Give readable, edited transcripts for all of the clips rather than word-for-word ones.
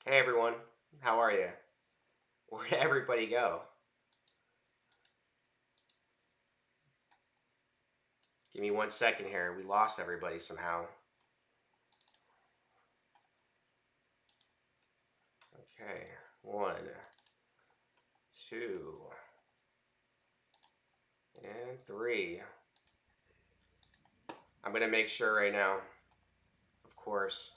Hey everyone, how are you? Where'd everybody go? Give me 1 second here. We lost everybody somehow. Okay, 1, 2, and 3. I'm gonna make sure right now, of course.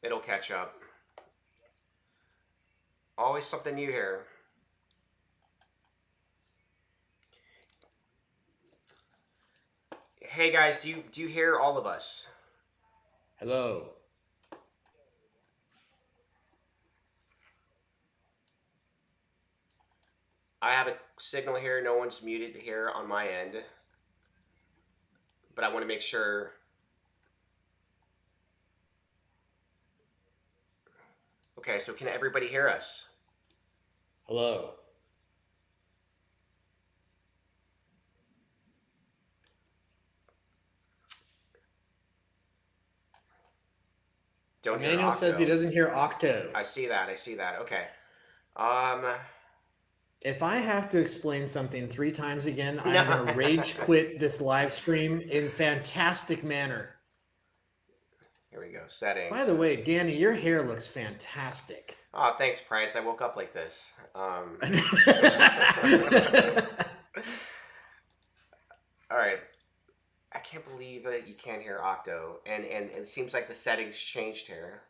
It'll catch up. Always something new here. Hey guys, do you hear all of us? Hello. I have a signal here. No one's muted here on my end. but I want to make sure. Okay, so can everybody hear us? Hello. Don't hear Emmanuel says he Octo. doesn't hear Octo. I see that. I see that. Okay. If I have to explain something 3 times again, No. I'm going to rage quit this live stream in fantastic manner. Here we go. Settings. By the way, Danny, your hair looks fantastic. Oh, thanks, Price. I woke up like this. All right. I can't believe you can't hear Octo, and it seems like the settings changed here.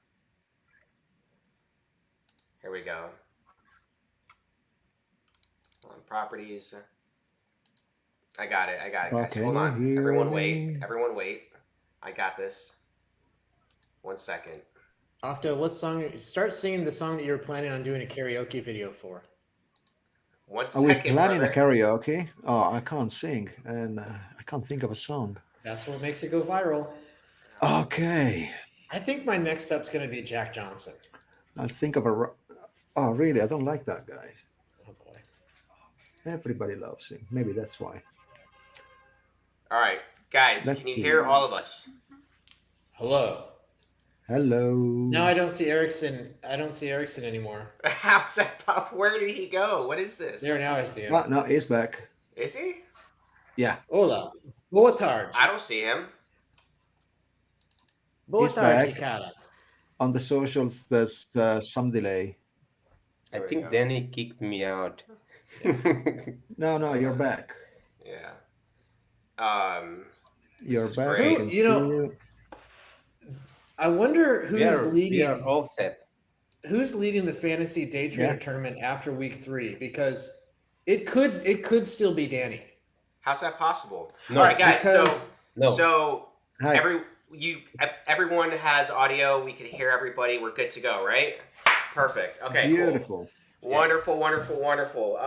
Here we go. On properties. I got it, guys. Can Hold you on. hear Everyone me? wait. Everyone wait. I got this. 1 second. Octo, what song? Start singing the song that you were planning on doing a karaoke video for. 1 Are we second, planning a brother. karaoke? Oh, I can't sing, and I can't think of a song. That's what makes it go viral. Okay. I think my next step's going to be Jack Johnson. I'll think of a. Oh, really? I don't like that guy. Oh, boy. Everybody loves him. Maybe that's why. All right, guys, Let's can you see. hear all of us? Hello. Hello. No, I don't see Erickson. I don't see Erickson anymore. How's that pop? Where did he go? What is this? There, now I see him. Oh, no, he's back. Is he? Yeah. Hola. Boa tarde. I don't see him. Boa He's tarde, back. cara. On the socials, there's some delay. I There we think go. Danny kicked me out. No, you're back. Yeah. You're is back. great. I can You know, see you. I wonder who's we are leading. all set. Who's leading the fantasy day trader tournament after week 3? Because it could still be Danny. How's that possible? No, All right, guys. No. So Hi. everyone has audio. We can hear everybody. We're good to go, right? Perfect. Okay. Beautiful. Cool. Wonderful, wonderful, wonderful.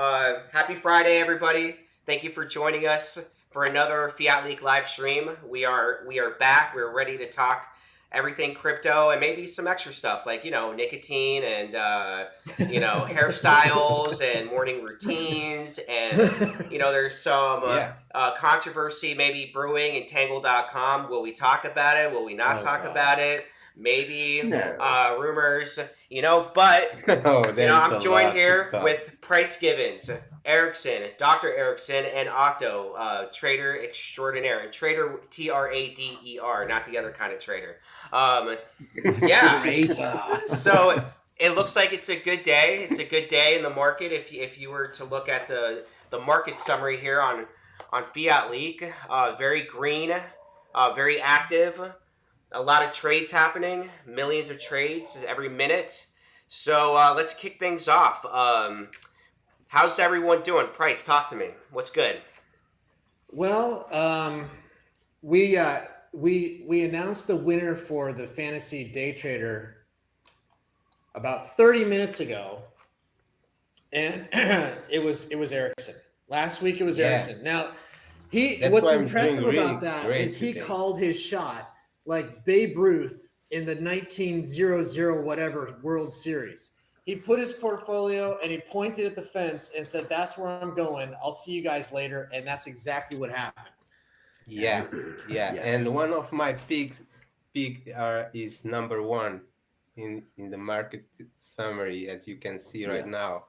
Happy Friday, everybody. Thank you for joining us for another FiatLeak live stream. We are back. We're ready to talk everything crypto and maybe some extra stuff like, nicotine and, hairstyles and morning routines. And, there's some controversy maybe brewing in Tangle.com. Will we talk about it? Will we not talk about it? Maybe rumors, but I'm joined here with Price Givens, Erickson, Dr. Erickson, and Octo, trader extraordinaire, and trader TRADER, not the other kind of trader. So it looks like it's a good day. It's a good day in the market. If you were to look at the market summary here on FiatLeak, very green, very active. A lot of trades happening, millions of trades every minute. So let's kick things off. How's everyone doing? Price, talk to me. What's good? Well, we announced the winner for the fantasy day trader about 30 minutes ago, and it was Erickson. Last week it was Erickson. Now what's impressive about that is he called his shot like Babe Ruth in the 1900 whatever World Series. He put his portfolio and he pointed at the fence and said, "That's where I'm going. I'll see you guys later." And that's exactly what happened. Yeah. Yes. And one of my picks is number 1 in the market summary, as you can see right now.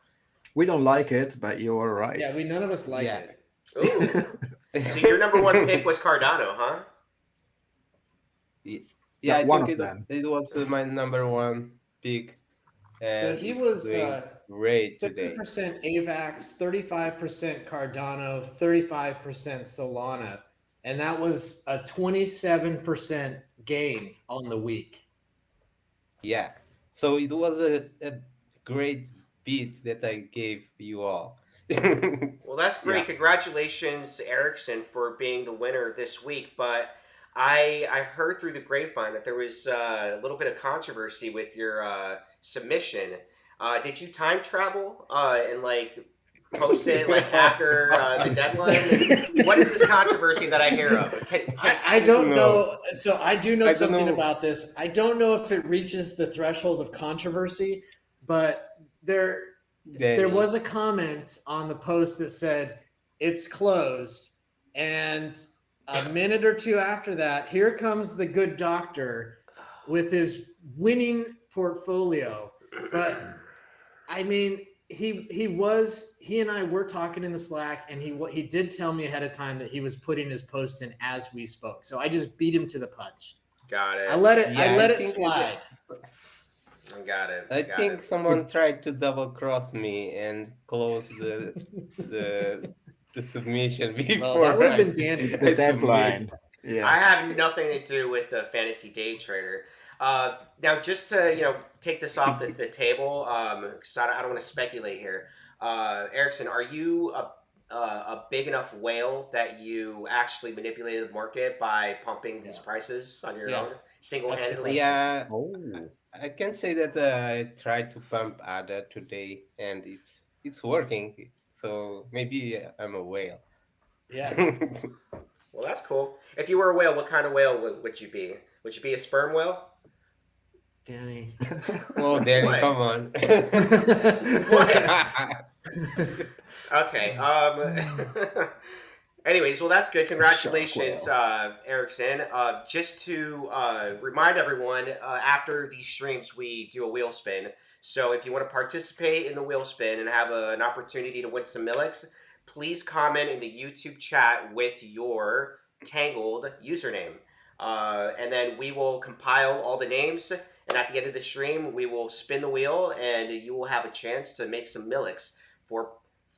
We don't like it, but you're right. Yeah, none of us like it. Ooh. So your number 1 pick was Cardano, huh? Yeah, I one think of them. It was my number 1 pick. So he was great today. 50% AVAX, 35% Cardano, 35% Solana, and that was a 27% gain on the week. Yeah, so it was a great beat that I gave you all. Well, that's great. Yeah. Congratulations, Erickson, for being the winner this week. But I heard through the grapevine that there was a little bit of controversy with your submission. Did you time travel and post it like after the deadline? What is this controversy that I hear of? I don't know. So I do know I something don't know. about this. I don't know if it reaches the threshold of controversy, but there was a comment on the post that said it's closed, and a minute or two after that, here comes the good doctor with his winning portfolio. But I mean, he and I were talking in the Slack, and he did tell me ahead of time that he was putting his post in as we spoke. So I just beat him to the punch. Got it. I let it slide. Got it. I think someone tried to double cross me and close the submission before. Well, that would have been Danny. The deadline. Yeah. I have nothing to do with the fantasy day trader. Now, just to take this off the table, because I don't want to speculate here. Erickson, are you a big enough whale that you actually manipulated the market by pumping these prices on your own single-handedly? Yeah. Oh. I can say that I tried to pump ADA today, and it's working. So maybe I'm a whale. Yeah. Well, that's cool. If you were a whale, what kind of whale would you be? Would you be a sperm whale? Danny. Oh, Danny, come on. Okay. Anyways, well, that's good. Congratulations, Erickson. Just to remind everyone, after these streams, we do a wheel spin. So if you want to participate in the wheel spin and have an opportunity to win some Millix, please comment in the YouTube chat with your Tangled username. And then we will compile all the names. And at the end of the stream, we will spin the wheel, and you will have a chance to make some Millix for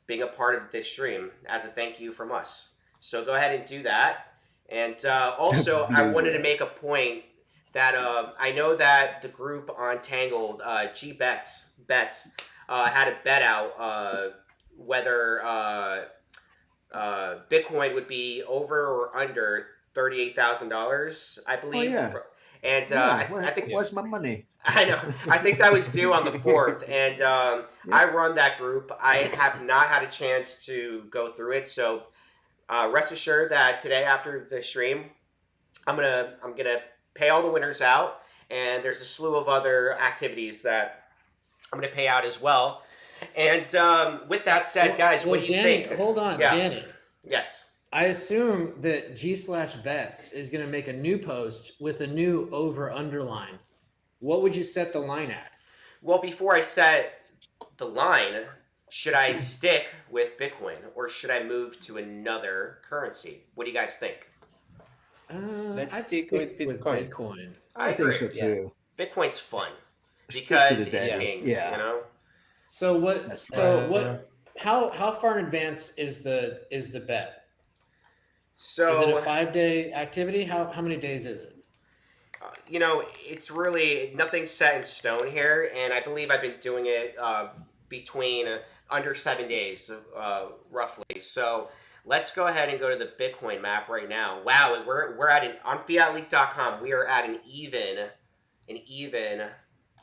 being a part of this stream as a thank you from us. So go ahead and do that. And also, I wanted to make a point that I know that the group on Tangled, Bets, had a bet out whether Bitcoin would be over or under $38,000, I believe. Oh, yeah. And I think where's my money? I know. I think that was due on the 4th, and I run that group. I have not had a chance to go through it, so rest assured that today after the stream, I'm gonna pay all the winners out, and there's a slew of other activities that I'm gonna pay out as well. And with that said, guys, what do you Danny, think? Hold on, Yeah. Danny. Yes. I assume that G/Bets is going to make a new post with a new over/underline. What would you set the line at? Well, before I set the line, should I stick with Bitcoin or should I move to another currency? What do you guys think? I'd stick with Bitcoin. I think so too. Yeah. Bitcoin's fun because it's king. Yeah. You know. So what? How far in advance is the bet? So is it a 5-day activity? How many days is it? It's really nothing set in stone here, and I believe I've been doing it between under 7 days, roughly. So let's go ahead and go to the Bitcoin map right now. Wow, we're at on FiatLeak.com. We are at an even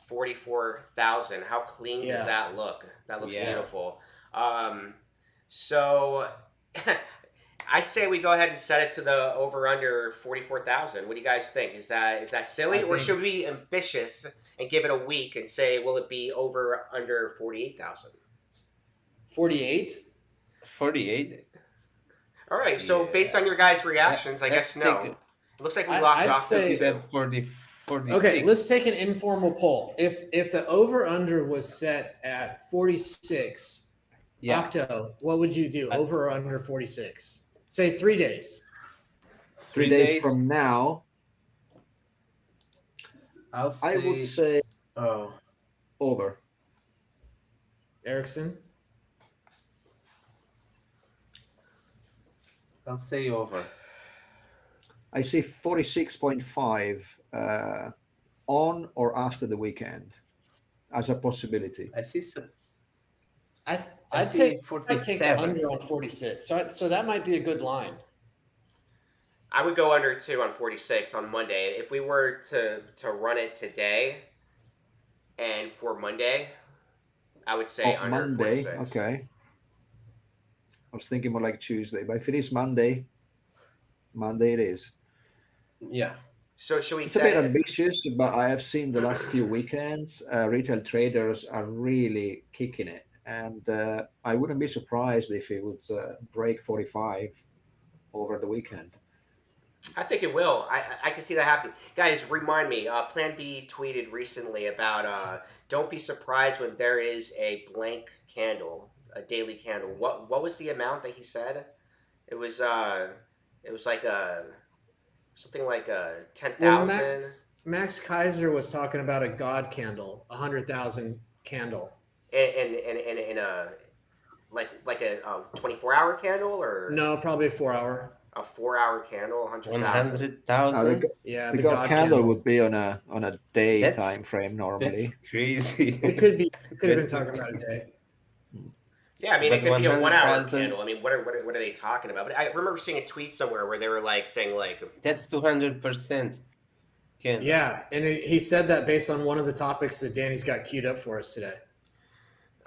44,000. How clean does that look? That looks beautiful. So I say we go ahead and set it to the over under 44,000. What do you guys think? Is that silly, or should we be ambitious and give it a week and say, will it be over under 48,000? 48? 48. All right. So based on your guys' reactions, I guess no. It looks like we lost off. Say that 46. Okay, let's take an informal poll. If the over under was set at 46, Octo, what would you do? Over or under 46? Say 3 days. 3 days from now, I would say over. Erickson? I'll say over. I see 46.5 on or after the weekend as a possibility. I see some. I'd take 47. under on 46. So that might be a good line. I would go under 2 on 46 on Monday. If we were to run it today and for Monday, I would say under Monday, 46. okay. I was thinking more like Tuesday, but if it is Monday, Monday it is. Yeah. So should we It's a bit say? ambitious, but I have seen the last few weekends, retail traders are really kicking it. And I wouldn't be surprised if it would break 45 over the weekend. I think it will. I can see that happening. Guys, remind me. Plan B tweeted recently about don't be surprised when there is a blank candle, a daily candle. What was the amount that he said? It was like something like 10,000. Well, Max Kaiser was talking about a God candle, 100,000 candle. In a like a 24-hour candle, or No, probably a 4-hour. a 4-hour candle, 100,000. 100,000. Yeah, The the God God candle would be on a day That's- time frame normally. That's crazy. It could be. Could have been talking about a day. Yeah, I mean, But it could be a 1-hour 100,000 candle. I mean, what are they talking about? But I remember seeing a tweet somewhere where they were like saying like, That's 200%. Yeah, and he said that based on one of the topics that Danny's got queued up for us today.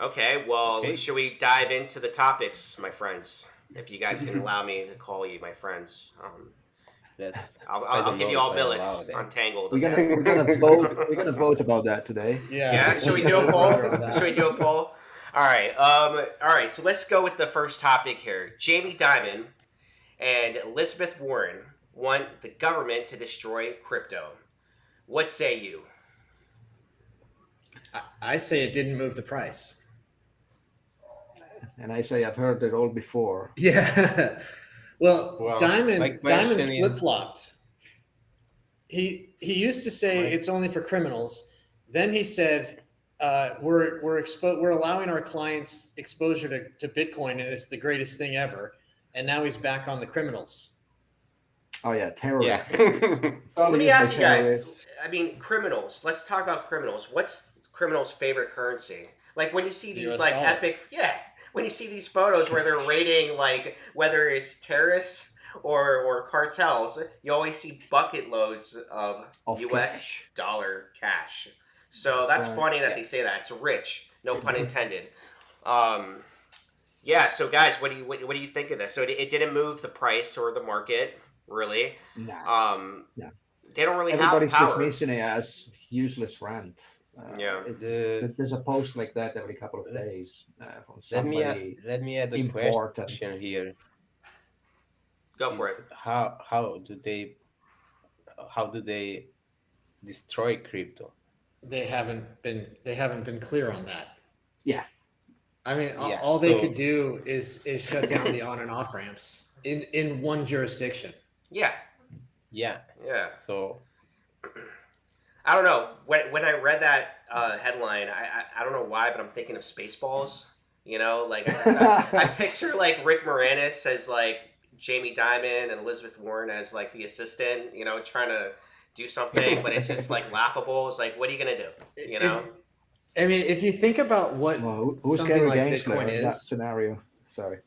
okay, well, Okay. should we dive into the topics, my friends? If you guys can allow me to call you my friends, That's I I'll don't give know you all if I allow Millix that. on Tangled. We're gonna vote. We're gonna vote about that today. Yeah, should we do a poll? Should we do a poll? All right. So let's go with the first topic here. Jamie Dimon and Elizabeth Warren want the government to destroy crypto. What say you? I say it didn't move the price. And I say I've heard it all before. Yeah. Well, Well, my Dimon's question is- flip flopped. He used to say Right. it's only for criminals. Then he said we're allowing our clients exposure to Bitcoin and it's the greatest thing ever. And now he's back on the criminals. Oh yeah, terrorists. Yeah. Let me Used ask by you guys. terrorists. I mean, criminals. Let's talk about criminals. What's criminals' favorite currency? Like when you see these US like dollar. epic, when you see these photos where they're raiding like whether it's terrorists or cartels, you always see bucket loads of U.S. Cash. dollar cash. So that's right. funny that Yeah. they say that. It's rich, no pun intended. Yeah. So guys, what do you think of this? So it didn't move the price or the market really. Nah. No. They don't really Everybody's have power. dismissing it as useless rant. Yeah. There's a post like that every couple of days from Let me somebody. add a important. question here. Go for it. How do they destroy crypto? They haven't been clear on that. Yeah. I mean, Yeah, all they so- could do is shut down the on and off ramps in one jurisdiction. Yeah. Yeah. Yeah. So I don't know. When I read that headline, I don't know why, but I'm thinking of Spaceballs. You know, like I picture like Rick Moranis as like Jamie Dimon and Elizabeth Warren as like the assistant. You know, trying to do something, but it's just like laughable. It's like, what are you gonna do? You know. If you think about what Well, who's something Gary like Gensler Bitcoin in that is, scenario? Sorry.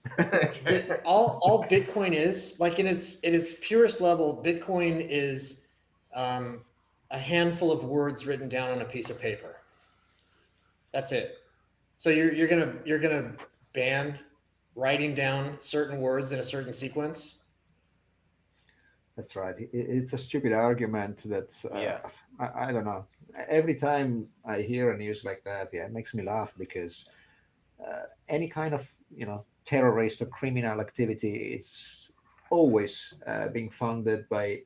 all Bitcoin is, like in its purest level, Bitcoin is a handful of words written down on a piece of paper. That's it. So you're gonna ban writing down certain words in a certain sequence. That's right. It's a stupid argument that Yeah. I don't know. Every time I hear a news like that, it makes me laugh because any kind of terrorist or criminal activity is always being funded by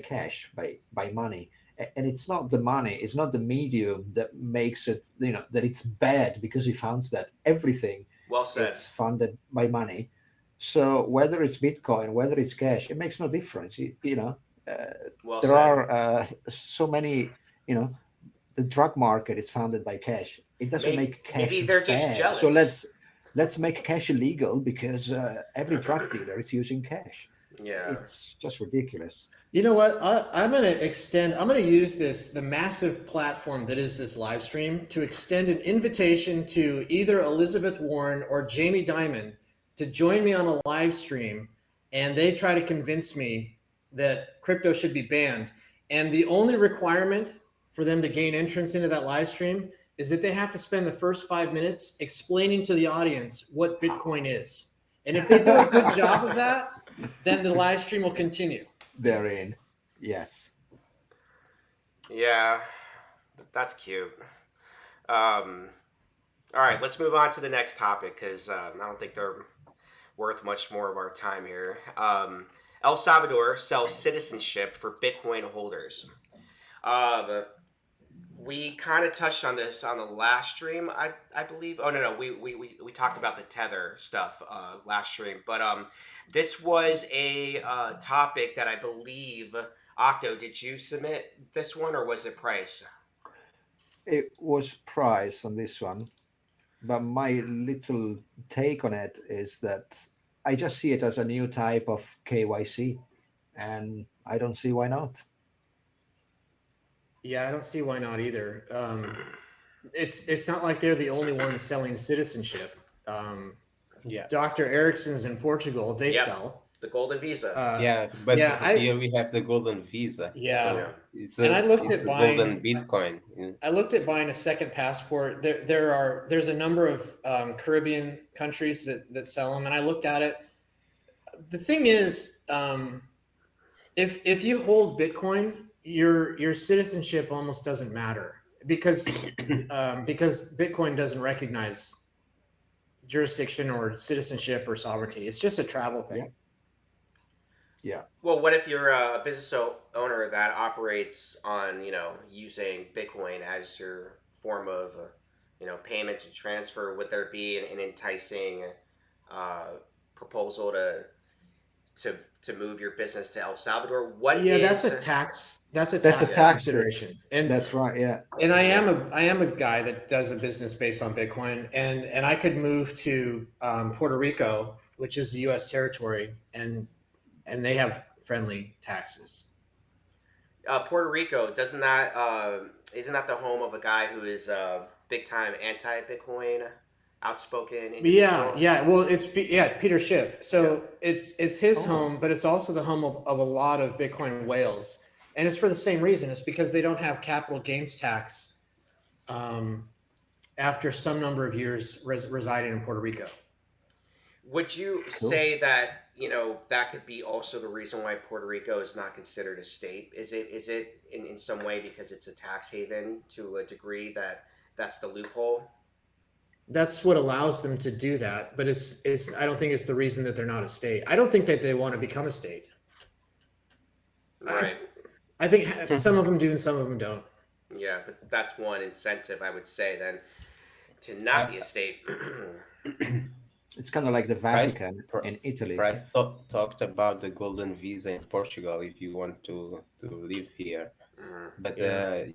cash, by money, and it's not the money, it's not the medium that makes it that it's bad because he funds that. Everything Well said. it's funded by money. So whether it's Bitcoin, whether it's cash, it makes no difference. Well There said. are so many. The drug market is funded by cash. It doesn't Maybe- make cash maybe they're just bad. jealous. So let's make cash illegal because every drug dealer is using cash. Yeah. It's just ridiculous. You know what? I'm going to use the massive platform that is this live stream to extend an invitation to either Elizabeth Warren or Jamie Dimon to join me on a live stream, and they try to convince me that crypto should be banned. And the only requirement for them to gain entrance into that live stream is that they have to spend the first 5 minutes explaining to the audience what Bitcoin is. And if they do a good job of that, then the live stream will continue. They're in. Yes. Yeah, that's cute. All right, let's move on to the next topic because I don't think they're worth much more of our time here. El Salvador sells citizenship for Bitcoin holders. We kind of touched on this on the last stream, I believe. Oh no, we talked about the Tether stuff last stream, but this was a topic that I believe Octo, did you submit this one or was it Price? It was Price on this one, but my little take on it is that I just see it as a new type of KYC, and I don't see why not. Yeah, I don't see why not either. It's not like they're the only ones selling citizenship. Dr. Ericsson's in Portugal, they sell the golden visa. But here we have the golden visa. Yeah, so I looked at buying golden Bitcoin. I looked at buying a second passport. There's a number of Caribbean countries that sell them, and I looked at it. The thing is, if you hold Bitcoin, your citizenship almost doesn't matter because Bitcoin doesn't recognize jurisdiction or citizenship or sovereignty. It's just a travel thing. Yeah. Well, what if you're a business owner that operates on, using Bitcoin as your form of, payment to transfer? Would there be an enticing proposal to move your business to El Salvador? That's a tax. That's a tax consideration, and that's right. Yeah. And I am a guy that does a business based on Bitcoin, and I could move to Puerto Rico, which is the U.S. territory, and they have friendly taxes. Puerto Rico, isn't that the home of a guy who is big time anti-Bitcoin? Outspoken individual. Well, it's Peter Schiff. So it's his home, but it's also the home of a lot of Bitcoin whales, and it's for the same reason. It's because they don't have capital gains tax after some number of years residing in Puerto Rico. Would you say that that could be also the reason why Puerto Rico is not considered a state? Is it in some way because it's a tax haven to a degree that's the loophole? That's what allows them to do that, but it's I don't think it's the reason that they're not a state. I don't think that they want to become a state. Right. I think some of them do and some of them don't. Yeah, but that's one incentive I would say then to not be a state. It's kind of like the Vatican in Italy. Price talked about the golden visa in Portugal if you want to live here. But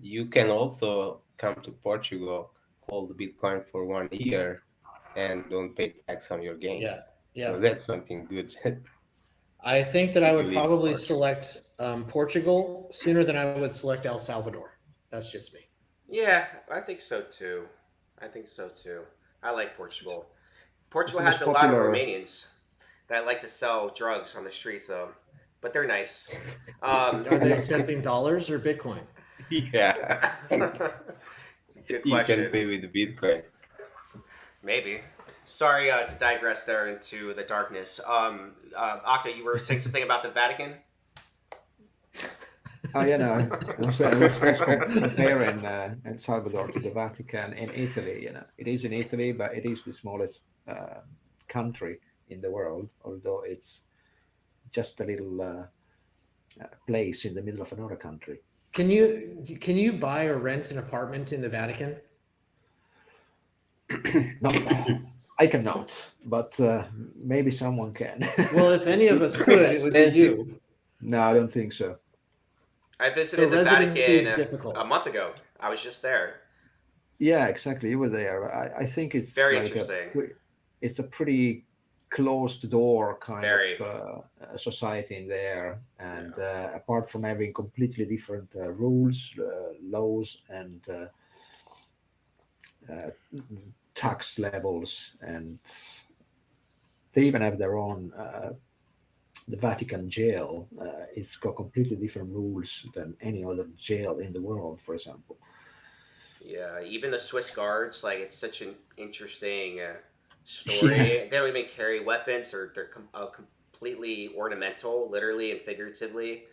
you can also come to Portugal, hold Bitcoin for 1 year, and don't pay tax on your gains. Yeah. So that's something good. I think that I would probably select Portugal sooner than I would select El Salvador. That's just me. Yeah, I think so too. I like Portugal. Portugal has a lot of Romanians that like to sell drugs on the streets, though, but they're nice. Are they accepting dollars or Bitcoin? Yeah. Good question. You can pay with Bitcoin. Maybe. Sorry to digress there into the darkness. Octa, you were saying something about the Vatican? Oh, yeah, no. I was comparing El Salvador to the Vatican in Italy. It is in Italy, but it is the smallest country in the world, although it's just a little place in the middle of another country. Can you buy or rent an apartment in the Vatican? No, I cannot, but maybe someone can. Well, if any of us could, it would be you. No, I don't think so. I visited the Vatican a month ago. I was just there. Yeah, exactly. You were there. I think it's very interesting. It's a pretty closed door kind of society in there, and apart from having completely different rules, laws, and tax levels, and they even have their own. The Vatican jail, it's got completely different rules than any other jail in the world, for example. Yeah, even the Swiss guards, like it's such an interesting story. Yeah. They don't even carry weapons, or they're completely ornamental, literally and figuratively,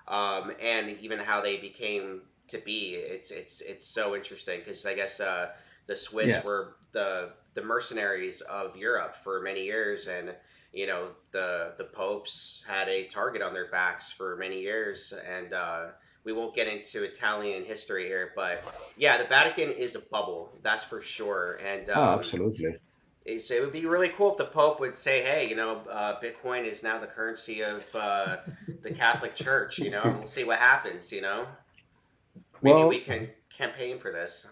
and even how they became to be. It's so interesting because I guess the Swiss Yeah. were the mercenaries of Europe for many years, and the popes had a target on their backs for many years, and we won't get into Italian history here, but yeah, the Vatican is a bubble, that's for sure, and Oh, absolutely. so it would be really cool if the Pope would say, "Hey, Bitcoin is now the currency of the Catholic Church." And we'll see what happens. Maybe we Well, can campaign for this.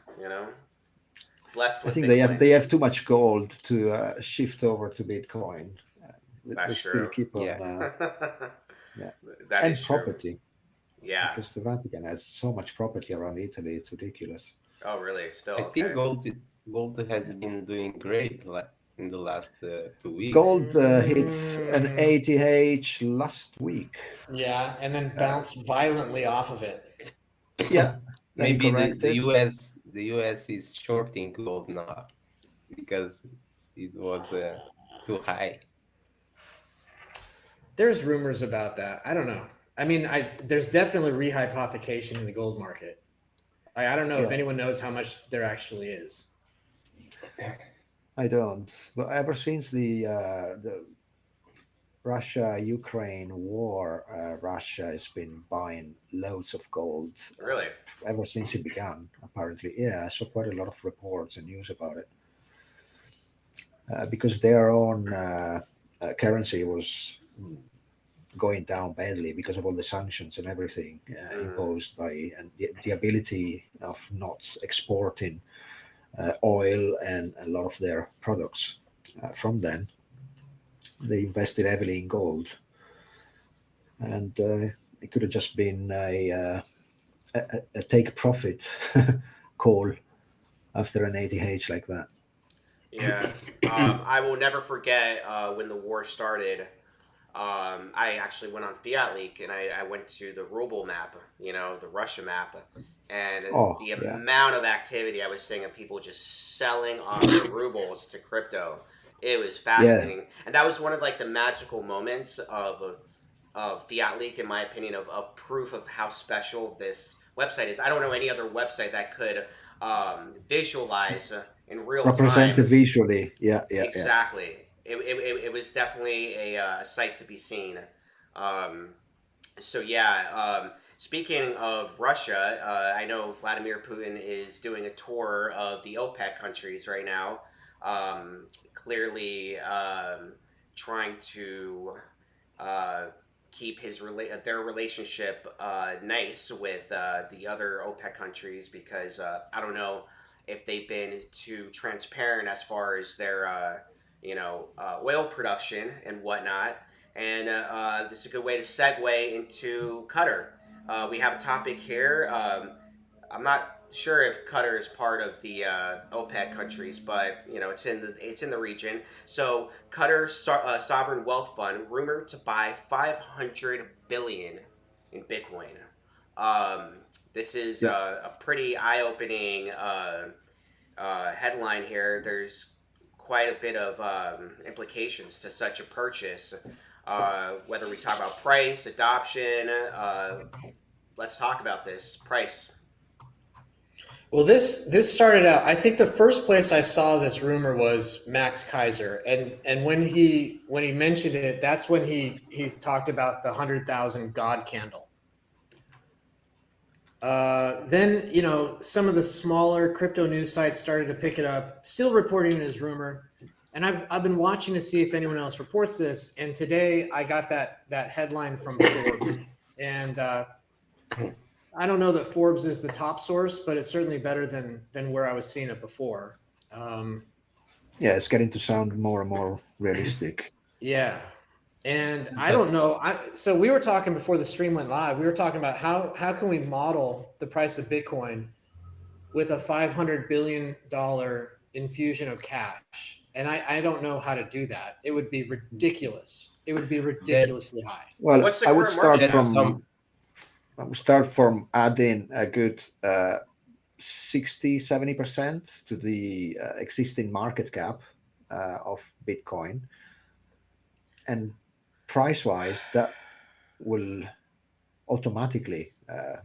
Blessed I with think Bitcoin. they have too much gold to shift over to Bitcoin. They That's still true. keep on, Yeah. yeah, That and is true. property, Yeah. because the Vatican has so much property around Italy. It's ridiculous. Oh, really? Still I think okay. gold has been doing great like in the last 2 weeks. Gold hits an 80H last week. Yeah, and then bounced violently off of it. Yeah, then Maybe the corrected. US is shorting gold now because it was too high. There's rumors about that. I don't know. I mean, there's definitely rehypothecation in the gold market. I don't know if Yeah. anyone knows how much there actually is. I don't. But ever since the Russia-Ukraine war, Russia has been buying loads of gold Really? ever since it began. Apparently, yeah, I saw quite a lot of reports and news about it because their own currency was going down badly because of all the sanctions and everything imposed by, and the ability of not exporting oil and a lot of their products. From then, they invested heavily in gold, and it could have just been a take profit call after an 80H like that. Yeah. I will never forget when the war started. I actually went on FiatLeak and I went to the ruble map, the Russia map, and Oh, the yeah. amount of activity I was seeing of people just selling off their rubles to crypto. It was fascinating, and that was one of like the magical moments of FiatLeak, in my opinion, of proof of how special this website is. I don't know any other website that could visualize in real Represented time. visually. Yeah. Exactly. It was definitely a sight to be seen. So yeah, speaking of Russia, I know Vladimir Putin is doing a tour of the OPEC countries right now, clearly trying to uh, keep their relationship nice with the other OPEC countries, because I don't know if they've been too transparent as far as their oil production and whatnot. And this is a good way to segue into Qatar. We have a topic here. I'm not sure if Qatar is part of the OPEC countries, but it's in the region. So Qatar sovereign wealth fund rumored to buy 500 billion in Bitcoin. Um, this is Yeah. a pretty eye-opening headline here. There's quite a bit of implications to such a purchase. Whether we talk about price, adoption, let's talk about this price. Well, this started out. I think the first place I saw this rumor was Max Kaiser, and when he mentioned it, that's when he talked about the 100,000 God candle. Then some of the smaller crypto news sites started to pick it up, still reporting it as rumor. And I've been watching to see if anyone else reports this. And today I got that headline from Forbes, and I don't know that Forbes is the top source, but it's certainly better than where I was seeing it before. Yeah, it's getting to sound more and more realistic. Yeah. And I don't know. So we were talking before the stream went live. We were talking about how can we model the price of Bitcoin with a $500 billion infusion of cash. And I don't know how to do that. It would be ridiculous. It would be ridiculously high. Well, What's the I would current start market from adding a good 60-70% to the existing market cap of Bitcoin, and price-wise, that will automatically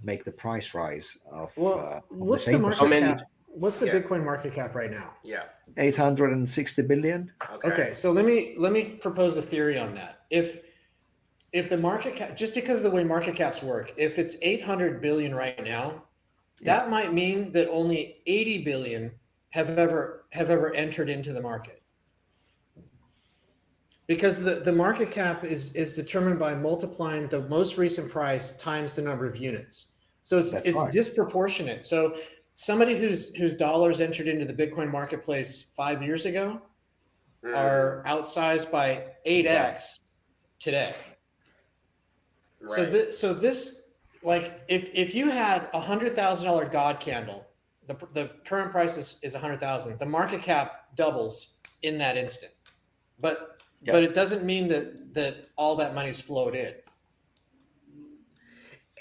make the price rise of what's the the same market percentage. cap? What's the Bitcoin market cap right now? Yeah. 860 billion. Okay, so let me propose a theory on that. If the market cap, just because of the way market caps work, if it's 800 billion right now, that might mean that only 80 billion have ever entered into the market. Because the market cap is determined by multiplying the most recent price times the number of units. So it's right. disproportionate. So somebody whose dollars entered into the Bitcoin marketplace 5 years ago are outsized by 8x today. Right. So this like if you had $100,000 God candle, the current price is 100,000. The market cap doubles in that instant, but it doesn't mean that all that money's flowed in.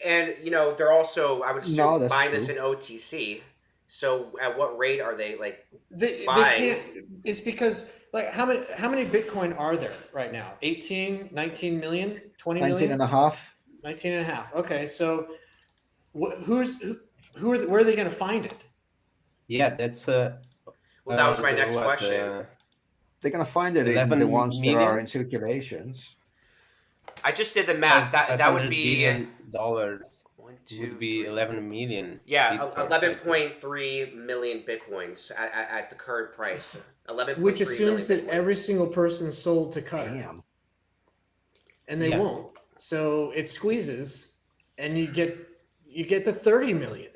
And they're also, I would assume, buying this true. in OTC. So at what rate are they They buying? can't. It's because like how many Bitcoin are there right now? 18, 19 million, 20 19 million? and a half. 19 and a half. Okay, so where are they going to find it? Yeah, that's Well, that was my next what, question. They're gonna find it in 11 the ones that are million? in circulations. I just did the math. That would be $500 1, 2, would be 3. 11 million. Yeah, Bitcoins, 11.3 million Bitcoins at the current price. 11.3 Which assumes that Bitcoin. every single person sold to Qatar. Damn. And they won't. So it squeezes, and you get to 30 million.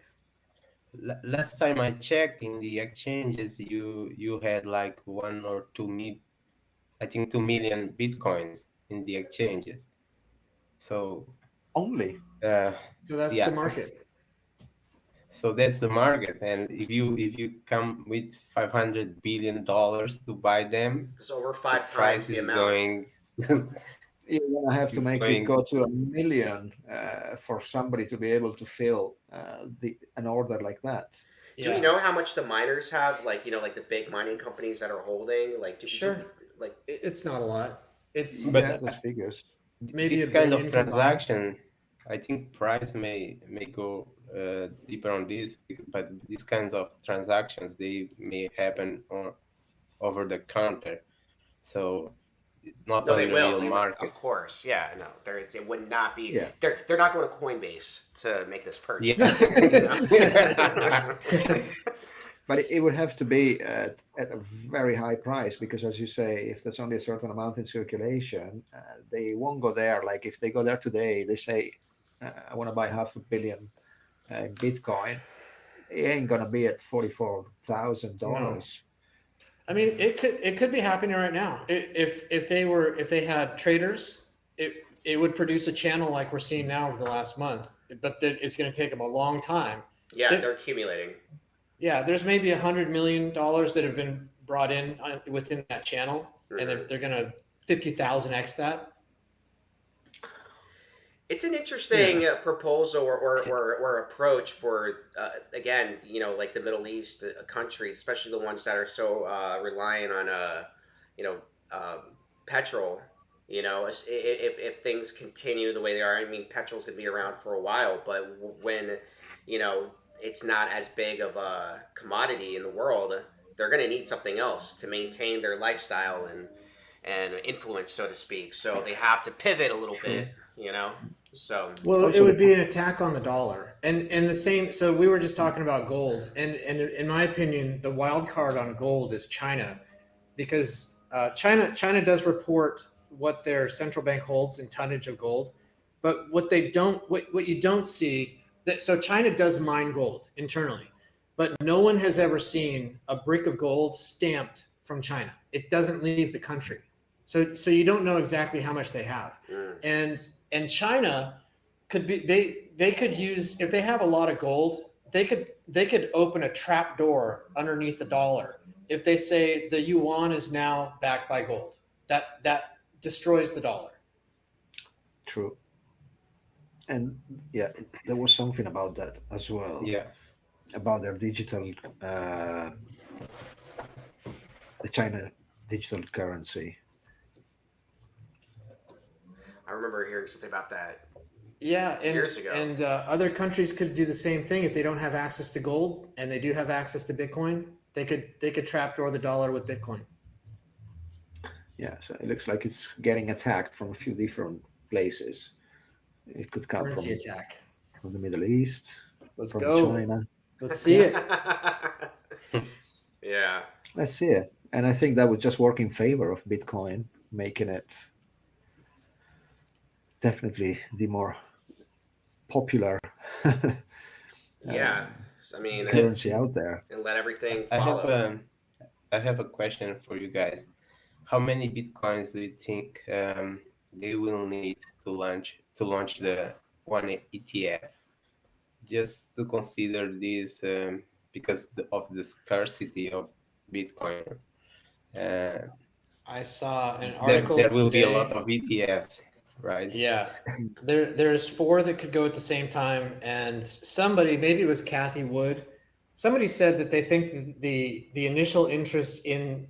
Last time I checked in the exchanges, you had like 1 or 2 I think 2 million Bitcoins in the exchanges. So only. So that's the market. So that's the market, and if you come with $500 billion to buy them, it's over 5 times the amount. Going You're gonna have to make it go to 1 million for somebody to be able to fill an order like that. Do we know how much the miners have? Like the big mining companies that are holding. It's not a lot. It's those figures. Maybe this kind of transaction. I think price may go deeper on this, but these kinds of transactions, they may happen over the counter, so not on the real market. Of course, yeah. No, it would not be. Yeah. They're not going to Coinbase to make this purchase. Yeah. But it would have to be at a very high price, because, as you say, if there's only a certain amount in circulation, they won't go there. Like if they go there today, they say, I want to buy $500 million in Bitcoin. It ain't gonna be at $44,000. No. I mean, it could be happening right now. If they had traders, it would produce a channel like we're seeing now over the last month. But it's going to take them a long time. Yeah, they're accumulating. Yeah, there's maybe $100 million that have been brought in within that channel, and they're going to 50,000x that. It's an interesting proposal or approach for again, like the Middle East countries, especially the ones that are so reliant on petrol. If things continue the way they are, I mean, petrol's gonna be around for a while, but when it's not as big of a commodity in the world, they're gonna need something else to maintain their lifestyle and influence, so to speak. So they have to pivot a little bit, So it would be an attack on the dollar, and the same. So we were just talking about gold, and in my opinion, the wild card on gold is China, because China does report what their central bank holds in tonnage of gold, but what you don't see so China does mine gold internally, but no one has ever seen a brick of gold stamped from China. It doesn't leave the country, so you don't know exactly how much they have, and China could be they could use, if they have a lot of gold, they could open a trap door underneath the dollar if they say the yuan is now backed by gold. That destroys the dollar. True. And there was something about that as well. Yeah. About their digital, the China digital currency. I remember hearing something about that. Yeah, and, years ago. And other countries could do the same thing if they don't have access to gold and they do have access to Bitcoin. They could trapdoor the dollar with Bitcoin. Yeah, so it looks like it's getting attacked from a few different places. It could come Currency attack. from the Middle East, Let's from go. China. Let's see it. Yeah. Let's see it. And I think that would just work in favor of Bitcoin, making it definitely the more popular Yeah. I mean, currency out there. and let everything I follow. have a question for you guys. How many bitcoins do you think they will need to launch the one ETF? Just to consider this, because of the scarcity of Bitcoin. I saw an There article will be a lot today. of ETFs, right? Yeah. There's 4 that could go at the same time, and somebody, maybe it was Kathy Wood, somebody said that they think that the initial interest in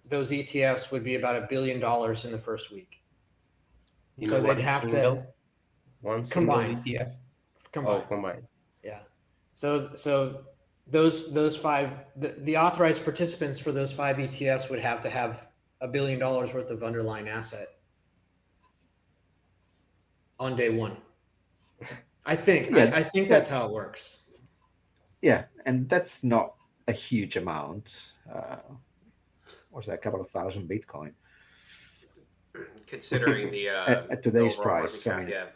those ETFs would be about $1 billion in the first week. In So they'd have to one single combined. ETF. Combined. Oh, combined. Yeah. So those 5 the authorized participants for those 5 ETFs would have to have $1 billion worth of underlying asset on day one. I think. Yeah, I think that's how it works. Yeah, and that's not a huge amount. What's that? A couple of thousand Bitcoin. Considering the at today's overall price. market cap, yeah.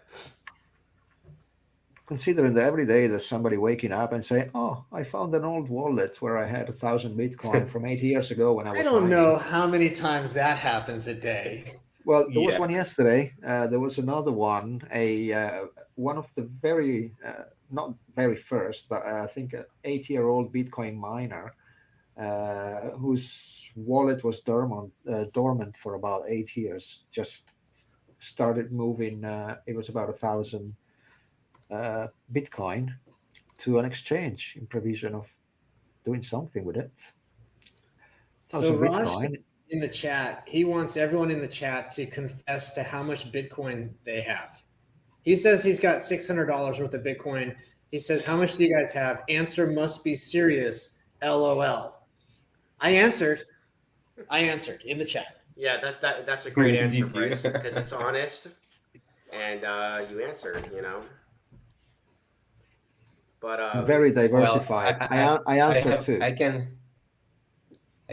Considering that every day there's somebody waking up and saying, "Oh, I found an old wallet where I had 1,000 Bitcoin from 8 years ago when I was." I don't mining." know how many times that happens a day. Well, there was one yesterday. There was another one. One of the very not very first, but I think an 8-year-old Bitcoin miner whose wallet was dormant for about 8 years. Just started moving. It was about 1,000 Bitcoin to an exchange in provision of doing something with it. So Raj in the chat, he wants everyone in the chat to confess to how much Bitcoin they have. He says he's got $600 worth of Bitcoin. He says, "How much do you guys have?" Answer must be serious. LOL. I answered in the chat. Yeah, that's a great answer, Bryce, because it's honest, and you answered, But very diversified. Well, I answered too. I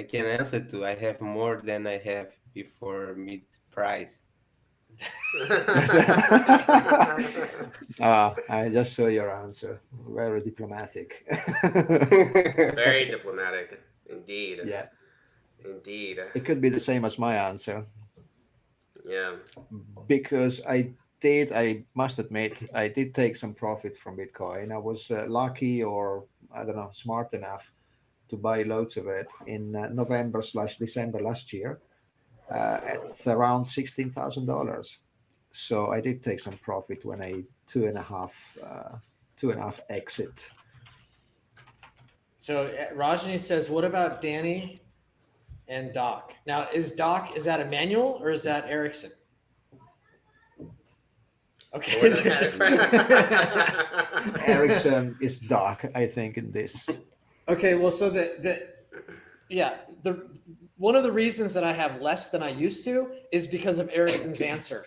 can answer too. I have more than I have before mid price. I just saw your answer. Very diplomatic. Very diplomatic, indeed. Yeah. Indeed. It could be the same as my answer. Yeah. Because I must admit, I did take some profit from Bitcoin. I was lucky, or I don't know, smart enough to buy loads of it in November/December last year at around $16,000. So I did take some profit when a 2.5 exit. So Rajani says, "What about Danny and Doc?" Now, is that Emmanuel or is that Erickson? Okay. Erickson is Doc, I think, in this. Okay, well, so one of the reasons that I have less than I used to is because of Erickson's answer.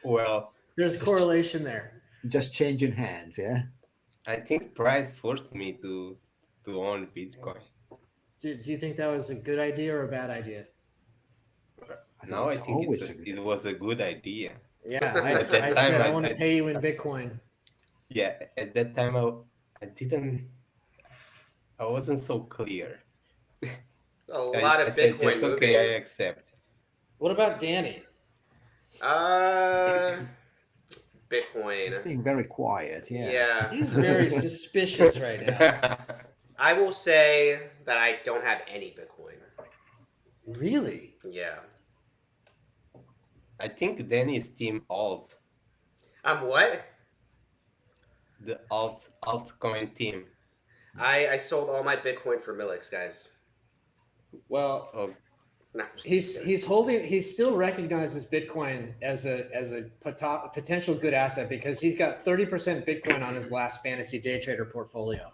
Well, there's correlation there. Just changing hands, yeah. I think price forced me to own Bitcoin. Do you think that was a good idea or a bad idea? Now I think it was a good idea. Yeah, I said I want to pay you in Bitcoin. Yeah, at that time I wasn't so clear. A lot of said, Bitcoin moving. Okay, I accept. What about Danny? Bitcoin. He's being very quiet. Yeah. He's very suspicious right now. I will say that I don't have any Bitcoin. Really? Yeah. I think Danny is team alt. What? The altcoin team. I sold all my Bitcoin for wmlx, guys. Well, no, he's holding. He still recognizes Bitcoin as a potential good asset because he's got 30% Bitcoin on his last fantasy day trader portfolio.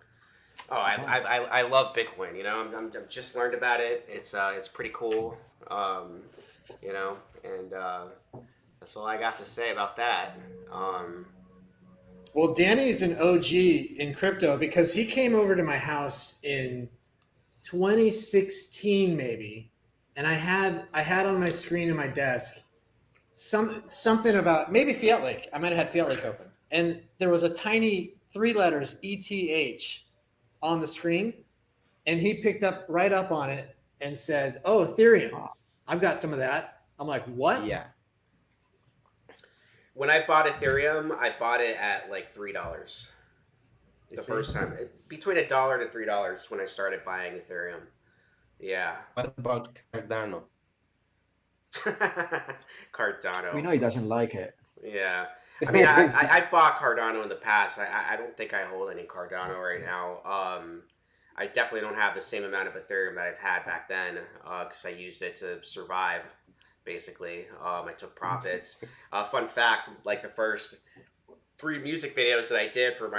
Oh, I love Bitcoin. You know, I'm just learned about it. It's pretty cool. You know, and that's all I got to say about that. Well, Danny's an OG in crypto because he came over to my house in 2016 maybe, and I had on my screen in my desk something about maybe FiatLeak. I might have had FiatLeak open, and there was a tiny 3 letters ETH on the screen, and he picked up right up on it and said, "Oh, Ethereum, I've got some of that." I'm like, "What?" Yeah. When I bought Ethereum, I bought it at like $3. The first time, between $1 to $3 when I started buying Ethereum. Yeah. What about Cardano? Cardano. We know he doesn't like it. Yeah. I mean, I bought Cardano in the past. I don't think I hold any Cardano right now. I definitely don't have the same amount of Ethereum that I've had back then because I used it to survive, basically. I took profits. Fun fact, like the first 3 music videos that I did for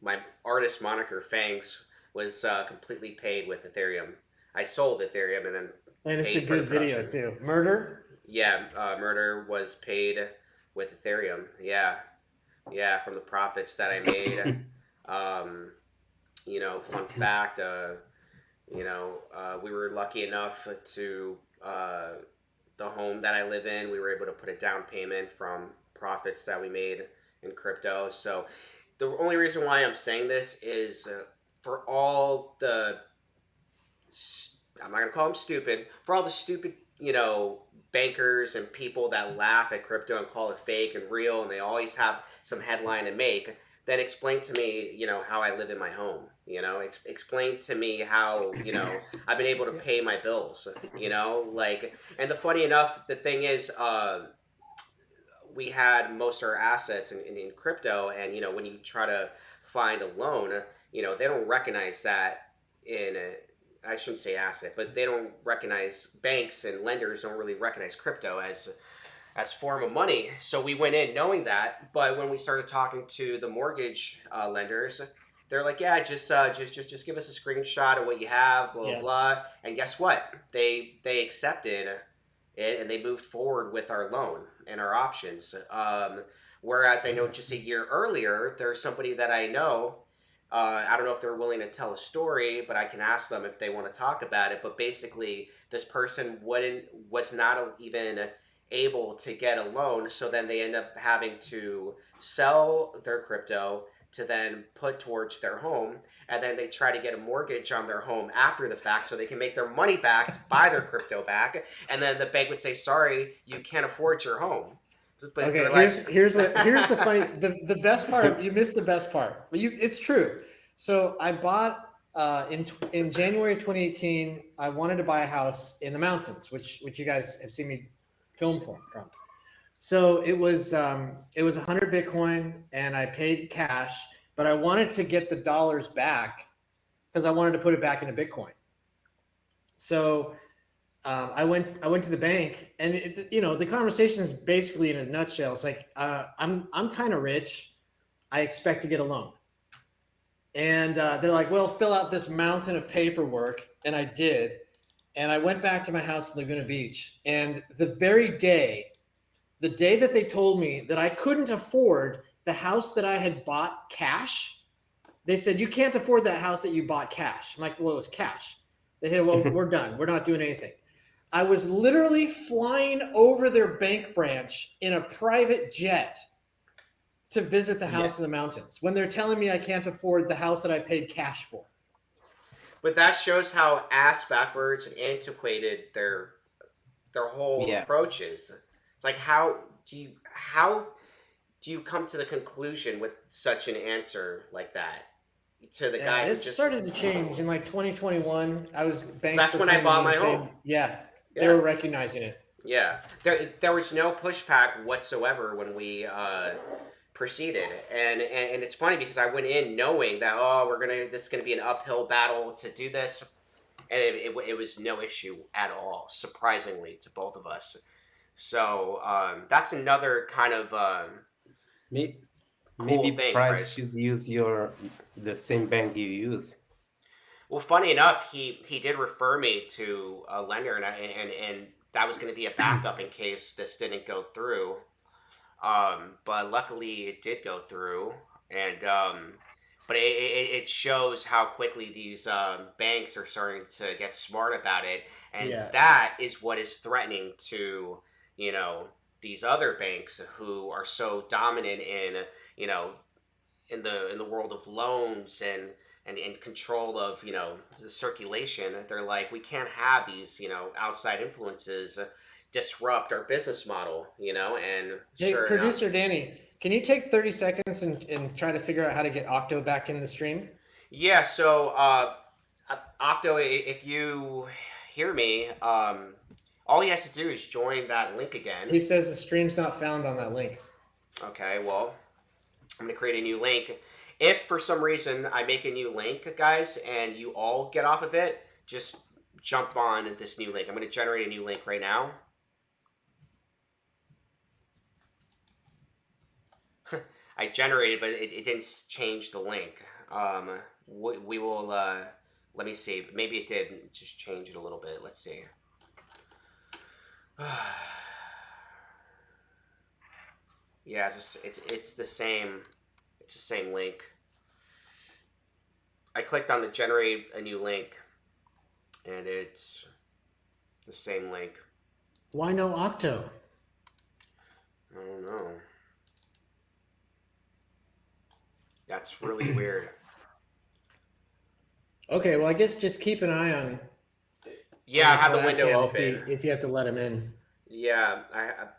my artist moniker, Fangs, was completely paid with Ethereum. I sold Ethereum and then it's a good video too. Murder? Yeah, Murder was paid with Ethereum. Yeah, from the profits that I made. You know, fun fact. You know, we were lucky enough to the home that I live in. We were able to put a down payment from profits that we made in crypto. So the only reason why I'm saying this is for all the, I'm not gonna call them stupid, for all the stupid, you know, bankers and people that laugh at crypto and call it fake and real, and they always have some headline to make. Then explain to me, you know, how I live in my home. You know, explain to me how, you know, I've been able to pay my bills. You know, like, and the funny enough, the thing is, we had most of our assets in crypto, and you know, when you try to find a loan, you know, they don't recognize that in I shouldn't say asset, but they don't recognize, banks and lenders don't really recognize crypto as form of money. So we went in knowing that, but when we started talking to the mortgage lenders, they're like, yeah, just give us a screenshot of what you have, blah blah blah. And guess what? They accepted it and they moved forward with our loan and our options. Whereas I know just a year earlier, there's somebody that I know. I don't know if they're willing to tell a story, but I can ask them if they want to talk about it. But basically, this person was not even able to get a loan, so then they end up having to sell their crypto to then put towards their home, and then they try to get a mortgage on their home after the fact so they can make their money back to buy their crypto back, and then the bank would say, sorry, you can't afford your home. But okay, here's the funny, the best part. You missed the best part, but it's true. So I bought in January 2018. I wanted to buy a house in the mountains, which you guys have seen me film from. So it was 100 Bitcoin, and I paid cash, but I wanted to get the dollars back because I wanted to put it back into Bitcoin. So I went to the bank, and the conversation is basically in a nutshell. It's like I'm kind of rich. I expect to get a loan, and they're like, "Well, fill out this mountain of paperwork," and I did. And I went back to my house in Laguna Beach, and the day that they told me that I couldn't afford the house that I had bought cash, they said, "You can't afford that house that you bought cash." I'm like, "Well, it was cash." They said, "Well, we're done. We're not doing anything." I was literally flying over their bank branch in a private jet to visit the house in the mountains when they're telling me I can't afford the house that I paid cash for. But that shows how ass backwards and antiquated their whole approach is. It's like, how do you come to the conclusion with such an answer like that? To the guy it started to change in like 2021. That's when I bought my home. They were recognizing it. Yeah, there was no pushback whatsoever when we proceeded. And it's funny because I went in knowing that this is gonna be an uphill battle to do this, and it was no issue at all, surprisingly to both of us. So that's another kind of Maybe, cool maybe thing, Price Price. should use the same bank you use. Well, funny enough, he did refer me to a lender, and that was going to be a backup in case this didn't go through. But luckily, it did go through, and but it shows how quickly these banks are starting to get smart about it, and that is what is threatening to these other banks who are so dominant in you know in the world of loans and in control of the circulation. They're like, we can't have these outside influences disrupt our business model, and hey, sure producer enough, Danny, can you take 30 seconds and try to figure out how to get Octo back in the stream? yeah. So Octo, if you hear me, all he has to do is join that link again. He says the stream's not found on that link. Okay, well, I'm going to create a new link. If for some reason I make a new link, guys, and you all get off of it, just jump on this new link. I'm going to generate a new link right now. I generated, but it didn't change the link. We will, let me see. Maybe it did just change it a little bit. Let's see. Yeah, it's the same. It's the same link. I clicked on the generate a new link, and it's the same link. Why no Octo? I don't know. That's really weird. Okay, well, I guess just keep an eye on. Yeah, I have the window open. If you have to let him in. Yeah,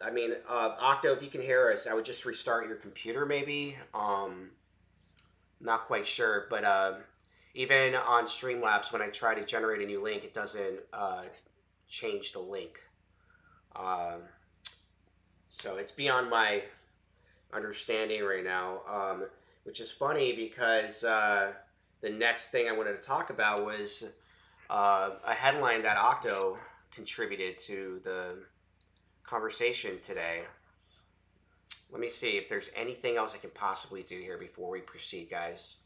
I mean, Octo, if you can hear us, I would just restart your computer, maybe. Not quite sure, but even on Streamlabs, when I try to generate a new link, it doesn't change the link. So it's beyond my understanding right now, which is funny because the next thing I wanted to talk about was a headline that Octo contributed to the conversation today. Let me see if there's anything else I can possibly do here before we proceed, guys.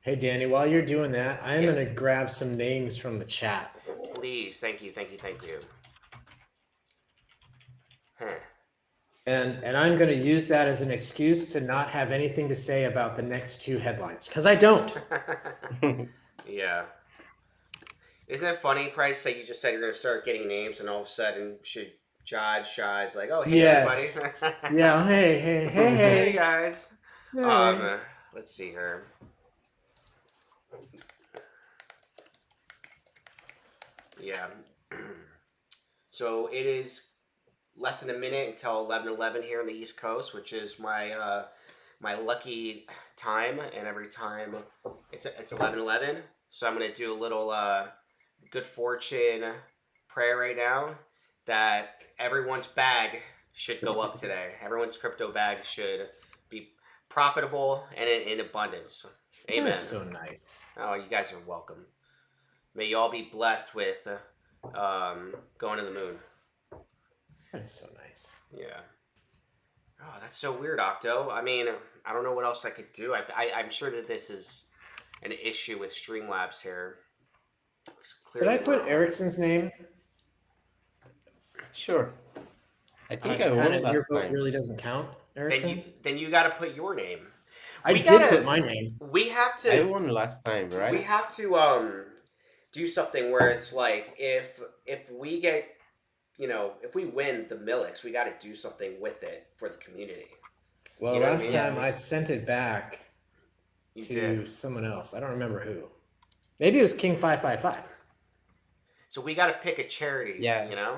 Hey, Danny, while you're doing that, I'm going to grab some names from the chat. Please, thank you. Huh. And I'm going to use that as an excuse to not have anything to say about the next two headlines, because I don't. Yeah. Isn't it funny, Price, that you just said you're going to start getting names, and all of a sudden, Shy's like, oh, hey, everybody. Yeah, hey. Hey, guys. Hey. Let's see here. Yeah. So it is less than a minute until 11:11 here on the East Coast, which is my my lucky time, and every time it's 11:11. So I'm gonna do a little good fortune prayer right now that everyone's bag should go up today. Everyone's crypto bag should be profitable and in abundance. Amen. That's so nice. Oh, you guys are welcome. May you all be blessed with going to the moon. That's so nice. Yeah. Oh, that's so weird, Octo. I mean, I don't know what else I could do. I'm sure that this is an issue with Streamlabs here. Did I put Erickson's name? Sure. I think I won last your vote time. really doesn't count, Erickson? Then you got to put your name. I did put my name. We have to. I won last time, right? We have to do something where it's like if we get, if we win the Millix, we got to do something with it for the community. Well, You know last what I mean? time I sent it back You to did. someone else. I don't remember who. Maybe it was King 555. So we got to pick a charity. Yeah.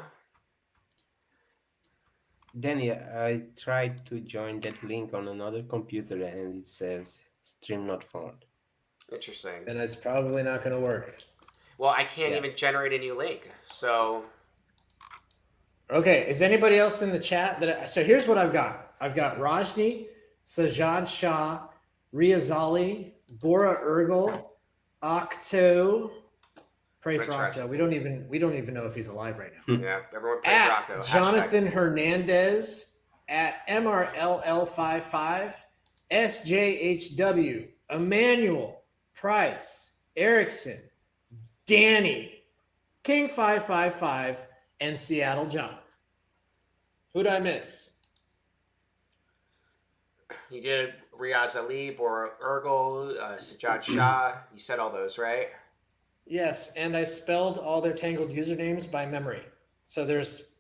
Danny, I tried to join that link on another computer and it says stream not found. Interesting. And it's probably not going to work. Well, I can't even generate a new link. So Okay, is anybody else in the chat so here's what I've got. I've got Rajni, Sajad Shah, Riazali, Bora Ergel, Octo. Pray for Octo. We don't even know if he's alive right now. Yeah, everyone pray for Octo. At Jonathan Hernandez, at MRLL55, SJHW, Emmanuel, Price, Erickson, Danny, King 555, and Seattle John. Who'd I miss? You did Riaz Ali, Bora Ergel, Sajad Shah. You said all those, right? Yes, and I spelled all their Tangled usernames by memory. So there's...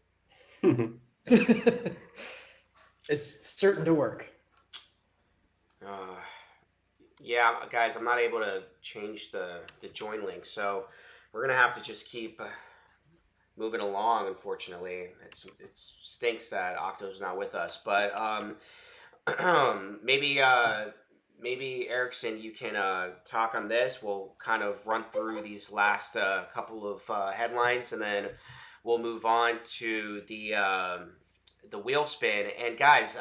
It's certain to work. Yeah, guys, I'm not able to change the join link, so we're gonna have to just keep moving along. Unfortunately, it stinks that Octo's not with us, but maybe Erickson, you can talk on this. We'll kind of run through these last couple of headlines, and then we'll move on to the wheel spin. And guys,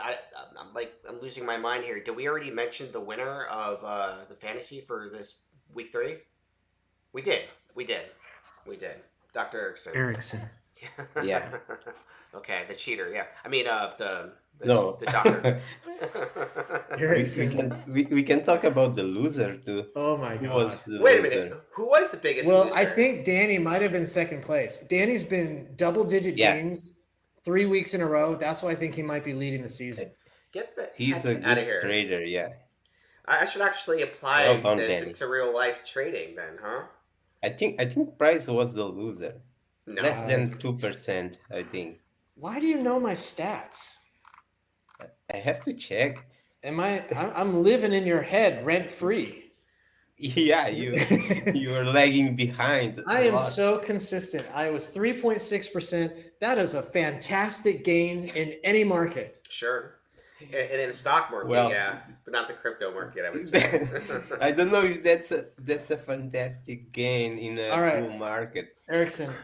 I'm losing my mind here. Did we already mention the winner of the fantasy for this week 3? We did. Dr. Erickson. Yeah. Okay, the cheater. Yeah, I mean the doctor. Erickson. we can talk about the loser too. Oh my God! Wait a minute. Who was the biggest? Well, loser? I think Danny might have been second place. Danny's been double-digit gains 3 weeks in a row. That's why I think he might be leading the season. He's a good good trader. Yeah. I should actually apply this to real life trading then, huh? I think Price was the loser. No. Less than 2%, I think. Why do you know my stats? I have to check. I'm living in your head rent free. Yeah, you are lagging behind. I am so consistent. I was 3.6%. That is a fantastic gain in any market. Sure. And in the stock market, yeah, but not the crypto market, I would say. I don't know if that's a fantastic gain in a bull market. Erickson,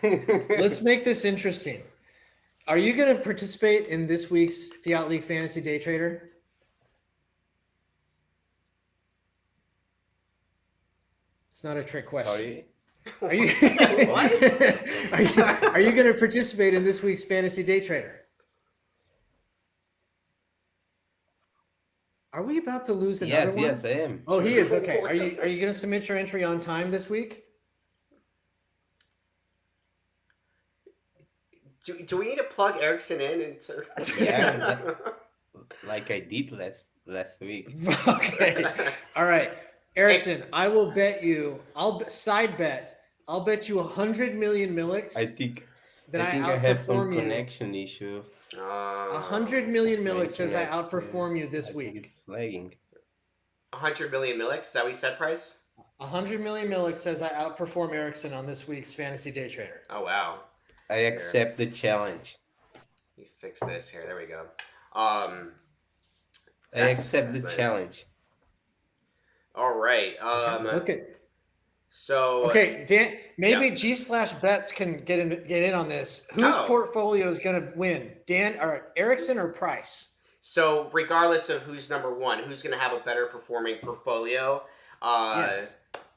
let's make this interesting. Are you going to participate in this week's FiatLeak Fantasy Day Trader? It's not a trick question. Sorry? Are you Are you going to participate in this week's Fantasy Day Trader? Are we about to lose another one? Yes, I am. Oh, he is. Okay. Are you going to submit your entry on time this week? Do we need to plug Erickson in? Into... Yeah, like I did last week. Okay. All right. Erickson, I will bet you, I'll bet you 100 million Millix. I think I have some connection issues. 100 million Millix says I outperform you this week. It's lagging. 100 million Millix? Is that what you said, Price? 100 million Millix says I outperform Erickson on this week's Fantasy Day Trader. Oh, wow. I accept the challenge. You fix this here. There we go. I accept the challenge. All right. Okay. So okay, Dan. Maybe G/Bets can get in on this. Whose portfolio is going to win, Dan or Erickson or Price? So regardless of who's number one, who's going to have a better performing portfolio by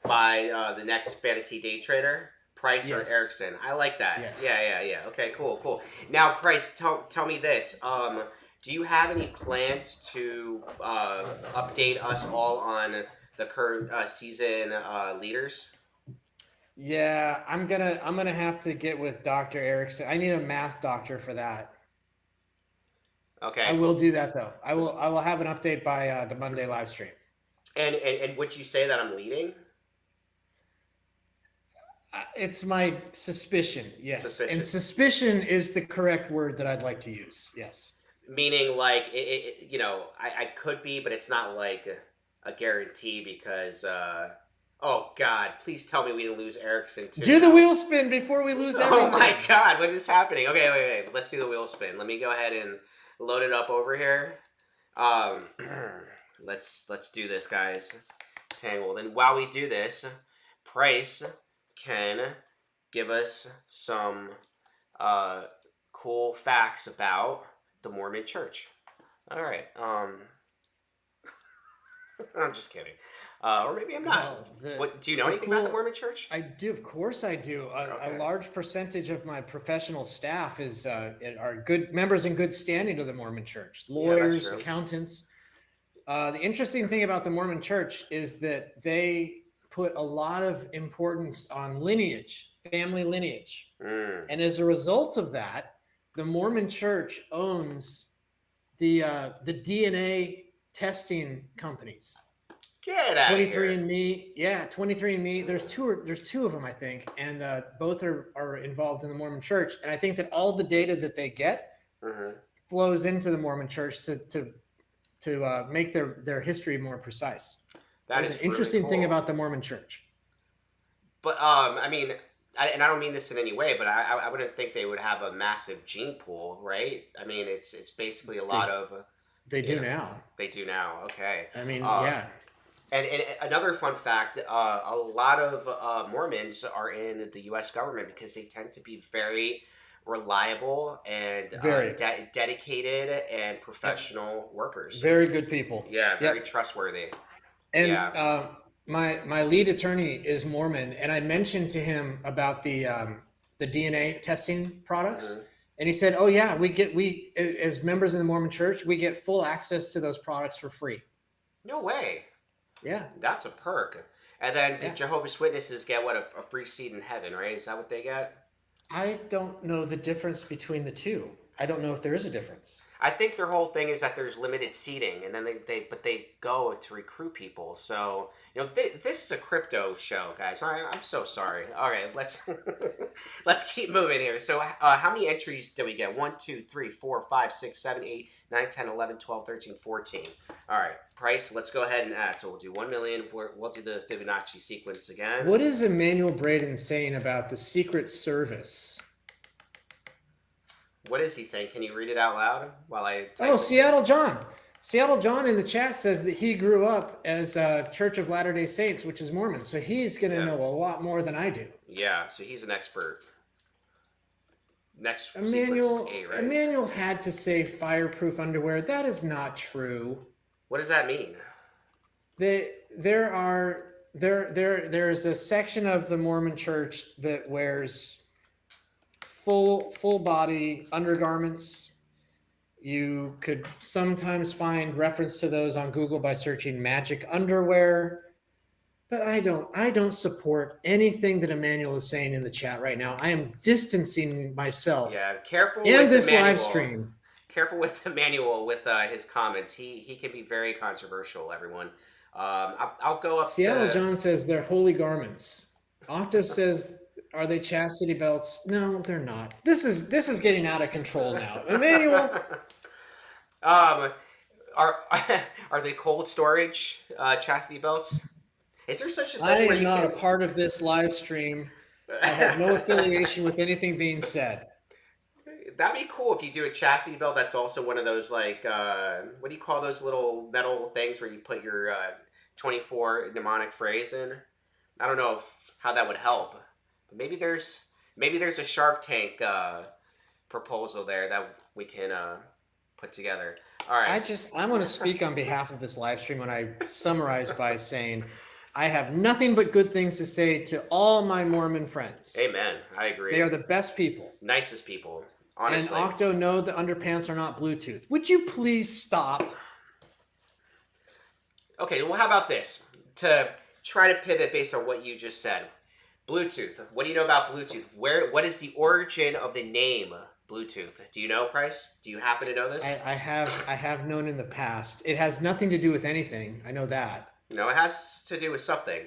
the next Fantasy Day Trader? Price or Erickson? I like that. Yes. Yeah. Okay, cool. Now, Price, tell me this. Do you have any plans to update us all on the current season leaders? Yeah, I'm gonna have to get with Dr. Erickson. I need a math doctor for that. Okay. I will do that though. I will have an update by the Monday live stream. And would you say that I'm leading? It's my suspicion, yes. And suspicion is the correct word that I'd like to use, yes. Meaning, like, I could be, but it's not like a guarantee because, oh, God, please tell me we didn't lose Erickson, too. Do the wheel spin before we lose everything. Oh, my God, what is happening? Okay, wait. Let's do the wheel spin. Let me go ahead and load it up over here. Let's do this, guys. Tangled. And while we do this, Price can give us some cool facts about the Mormon Church. All right. I'm just kidding. Or maybe I'm not. What do you know anything about the Mormon Church? I do, of course I do. A large percentage of my professional staff are good members in good standing to the Mormon Church. Lawyers, accountants. The interesting thing about the Mormon Church is that they put a lot of importance on lineage, family lineage. And as a result of that, the Mormon Church owns the DNA testing companies. Get out of here. 23andMe, yeah, 23andMe. There's two of them, I think, and both are involved in the Mormon Church. And I think that all the data that they get flows into the Mormon Church to make their history more precise. That is an interesting thing about the Mormon Church. But I mean, and I don't mean this in any way, but I wouldn't think they would have a massive gene pool, right? I mean, it's basically a lot of. They do now. They do now. Okay. I mean, yeah. And another fun fact: a lot of Mormons are in the U.S. government because they tend to be very reliable and dedicated and professional workers. Very good people. Yeah, very trustworthy. And my lead attorney is Mormon, and I mentioned to him about the DNA testing products, and he said, "Oh yeah, we as members of the Mormon Church, we get full access to those products for free." No way. Yeah, that's a perk. And then the Jehovah's Witnesses get what, a free seat in heaven, right? Is that what they get? I don't know the difference between the two. I don't know if there is a difference. I think their whole thing is that there's limited seating, and then they go to recruit people. So this is a crypto show, guys. I'm so sorry. All right, let's keep moving here. So how many entries do we get? 1, 2, 3, 4, 5, 6, 7, 8, 9, 10, 11, 12, 13, 14. All right, price. Let's go ahead and add. So we'll do 1 million. We'll do the Fibonacci sequence again. What is Emmanuel Braden saying about the Secret Service? What is he saying? Can you read it out loud while I type it? Seattle John. Seattle John in the chat says that he grew up as a Church of Latter-day Saints, which is Mormon. So he's going to know a lot more than I do. Yeah, so he's an expert. Next Emmanuel, is 8, right? Emmanuel had to say fireproof underwear. That is not true. What does that mean? There's a section of the Mormon Church that wears full body undergarments. You could sometimes find reference to those on Google by searching magic underwear. But I don't support anything that Emmanuel is saying in the chat right now. I am distancing myself. Yeah, careful and with this Emmanuel. live stream. Careful with Emmanuel with his comments. He can be very controversial, everyone. I'll go up Seattle John says they're holy garments. Octo says, are they chastity belts? No, they're not. This is getting out of control now. Emmanuel. Are they cold storage chastity belts? Is there such a thing? I am not a part of this live stream. I have no affiliation with anything being said. That'd be cool if you do a chastity belt that's also one of those, like, what do you call those little metal things where you put your 24 mnemonic phrase in? I don't know how that would help. But maybe there's a Shark Tank proposal there that we can put together. All right. I want to speak on behalf of this live stream when I summarize by saying I have nothing but good things to say to all my Mormon friends. Amen. I agree. They are the best people. Nicest people. Honestly. And Octo, no, the underpants are not Bluetooth. Would you please stop? Okay, well, how about this? To try to pivot based on what you just said. Bluetooth. What do you know about Bluetooth? What is the origin of the name Bluetooth? Do you know, Price? Do you happen to know this? I have known in the past. It has nothing to do with anything. I know that. No, it has to do with something.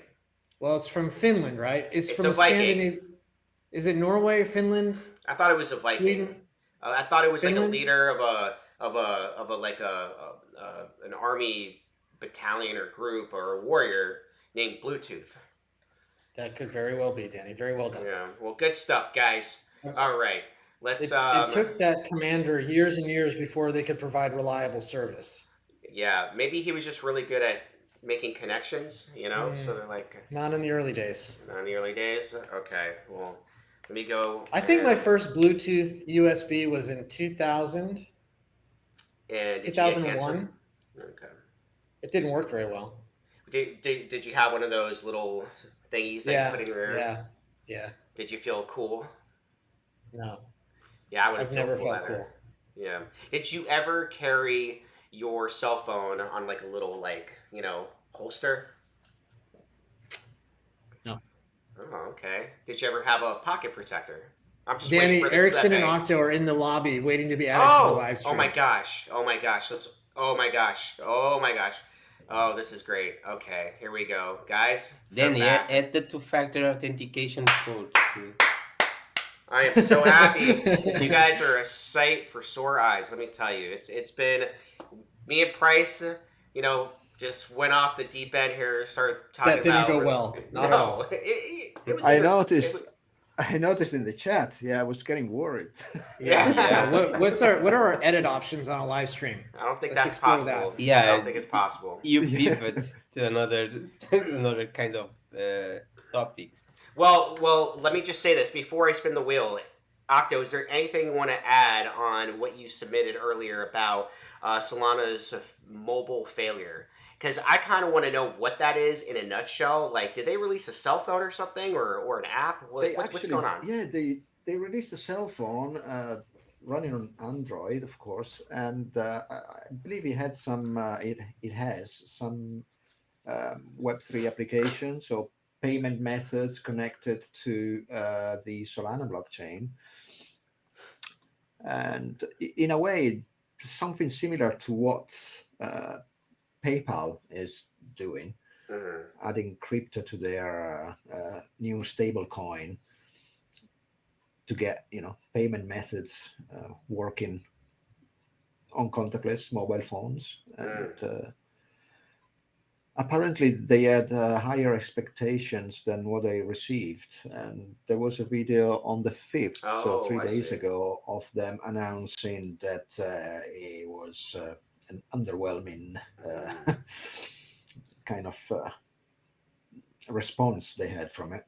Well, it's from Finland, right? It's from a Viking. Is it Norway, Finland? I thought it was a Viking. Sweden? I thought it was Finland? like a leader of an army battalion or group or a warrior named Bluetooth. That could very well be, Danny. Very well done. Yeah. Well, good stuff, guys. All right. Let's. It took that commander years and years before they could provide reliable service. Yeah, maybe he was just really good at making connections, So they're like. Not in the early days. Not in the early days. Okay. Well, Let me go. I think my first Bluetooth USB was in 2000. And did you get 2001. cancer? Okay. It didn't work very well. Did you have one of those little thingies that you put in your? Yeah. Did you feel cool? No. Yeah, I wouldn't I've feel never cool felt either. cool. Yeah. Did you ever carry your cell phone on like a little holster? No. Oh, okay. Did you ever have a pocket protector? I'm just Danny, waiting for the Erickson and 2FA. Octo are in the lobby waiting to be added to the live stream. Oh my gosh. Oh my gosh. Oh my gosh. Oh my gosh. Oh, this is great. Okay, here we go. Guys, Danny, add the two-factor authentication code. I am so happy. You guys are a sight for sore eyes. Let me tell you, it's been me and Price. Just went off the deep end here. Started talking That didn't about. go well. Not at all. It was. I noticed in the chat. Yeah, I was getting worried. Yeah. What are our edit options on a live stream? I don't think Let's that's explore possible. that. Yeah, I don't think it's possible. You pivot to another kind of topic. Well, let me just say this before I spin the wheel. Octo, is there anything you want to add on what you submitted earlier about Solana's mobile failure? Because I kind of want to know what that is in a nutshell. Like, did they release a cell phone or something, or an app? What's going on? Yeah, they released a cell phone running on Android, of course, and I believe it has some Web3 applications, so payment methods connected to the Solana blockchain, and in a way, something similar to what PayPal is doing, adding crypto to their new stable coin to get payment methods working on contactless mobile phones. And apparently they had higher expectations than what they received. And there was a video on the 5th, so 3 days ago, of them announcing that it was an underwhelming kind of response they had from it.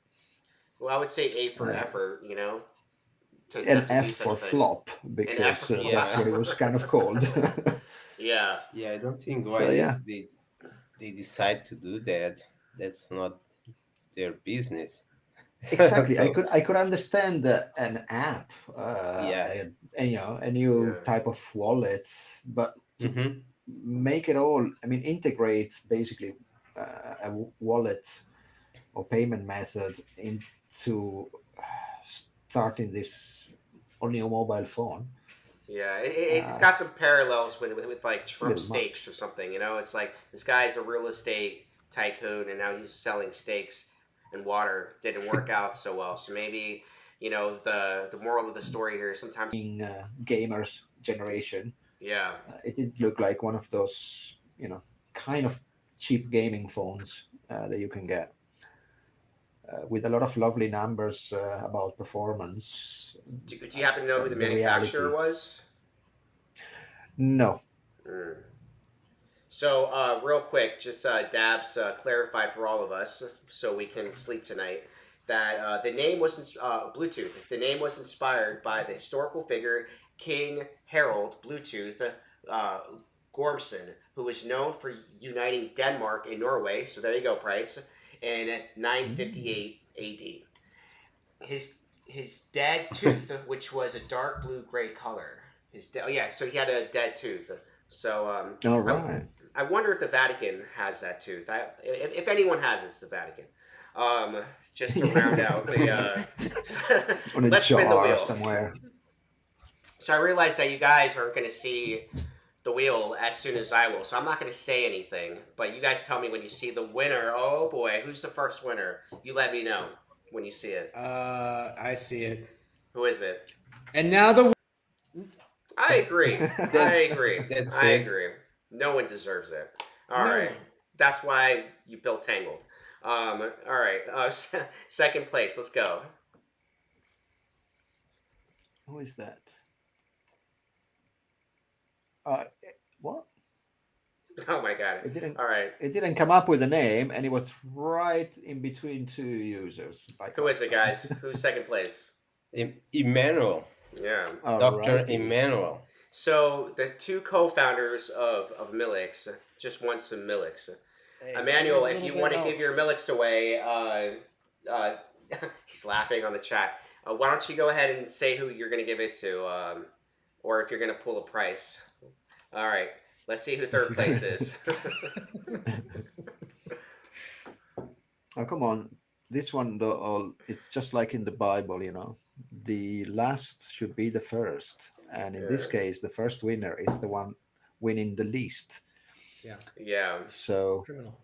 Well, I would say A for effort, An F for flop, because that's what it was kind of called. Yeah. Yeah, I don't think why they decide to do that. That's not their business. Exactly. So, I could understand an app, a new type of wallet, but to make it all, integrate basically a wallet or payment method into starting this on your mobile phone. Yeah, it's got some parallels with like Trump steaks or something. It's like this guy's a real estate tycoon and now he's selling steaks and water. Didn't work out so well. So maybe the moral of the story here is sometimes being gamers generation. Yeah, it did look like one of those kind of cheap gaming phones that you can get. With a lot of lovely numbers about performance. Do you happen to know who the manufacturer was? No. So, real quick, just Dabs clarified for all of us, so we can sleep tonight, that the name was Bluetooth. The name was inspired by the historical figure King Harold Bluetooth Gormson, who was known for uniting Denmark and Norway. So there you go, Price. In 958 AD. His dead tooth, which was a dark blue-gray color. So he had a dead tooth. So all right. I wonder if the Vatican has that tooth. If anyone has it, it's the Vatican. Just to round out the on a let's spin the wheel somewhere. So I realize that you guys aren't going to see the wheel as soon as I will, so I'm not going to say anything, but you guys tell me when you see the winner. Oh boy, who's the first winner? You let me know when you see it. I see it. Who is it? And now I agree. I agree. No one deserves it. All right. That's why you built Tangled. All right. Second place. Let's go. Who is that? What? Oh my god! It didn't. All right. It didn't come up with a name, and it was right in between two users. Who is it, guys? Who's second place? Emmanuel, Yeah. Dr. Alrighty. Emmanuel. So the two co-founders of Millix just want some Millix. Hey, Emmanuel, every if you little want bit to give your helps. Millix away, he's laughing on the chat. Why don't you go ahead and say who you're going to give it to, or if you're going to pull a price. All right, let's see who third place is. Oh, come on. This one, though, it's just like in the Bible, the last should be the first. And in this Yeah. case, the first winner is the one winning the least. Yeah. So, Criminal.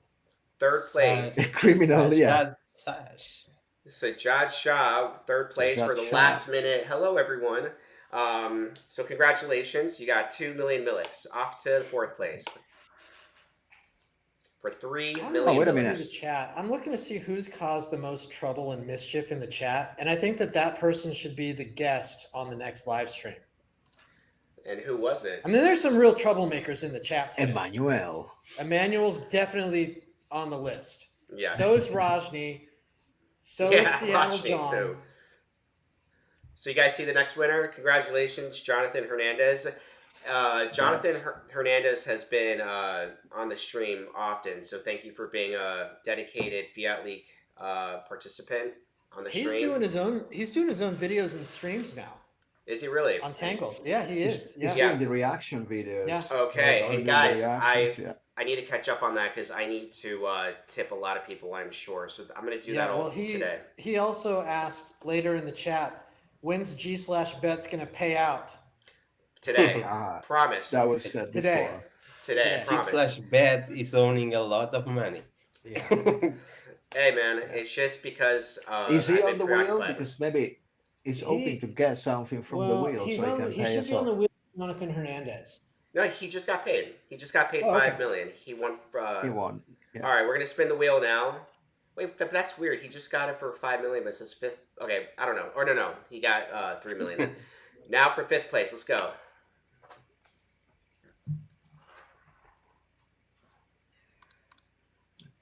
Third place. criminal, yeah. Sash. Sajjad Shah, third place for the Sajjad Shah. last minute. Hello, everyone. So congratulations. You got 2 million Millix. Off to fourth place. For 3 million wait a Through minute. the chat. I'm looking to see who's caused the most trouble and mischief in the chat, and I think that person should be the guest on the next live stream. And who was it? I mean, there's some real troublemakers in the chat today. Emmanuel. Emmanuel's definitely on the list. Yeah. So is Rajni. So is Seattle Rajni John. too. So you guys see the next winner? Congratulations, Jonathan Hernandez. Jonathan Hernandez has been on the stream often, so thank you for being a dedicated FiatLeak participant on the stream. He's doing his own videos and streams now. Is he really? On Tangled. Yeah, he is. He's doing the reaction videos. Yeah. Okay, and guys, I I need to catch up on that because I need to tip a lot of people, I'm sure. So I'm going to do that all today. He also asked later in the chat, when's G/Bet's going to pay out? Today. Promise. That was said Today. before. Today. Promise. G/Bet is owning a lot of money. Yeah. Hey, man, it's just because is he I've on been the wheel? preoccupied. Because maybe he's hoping to get something from the wheel so he can pay should us be on the off. wheel, Jonathan Hernandez. No, he just got paid. He just got paid Oh, okay. $5 million. He won. He won. Yeah. All right, we're gonna spin the wheel now. Wait, that's weird. He just got it for $5 million, but it's his fifth. Okay, I don't know. Or no, he got $3 million. Now for fifth place. Let's go.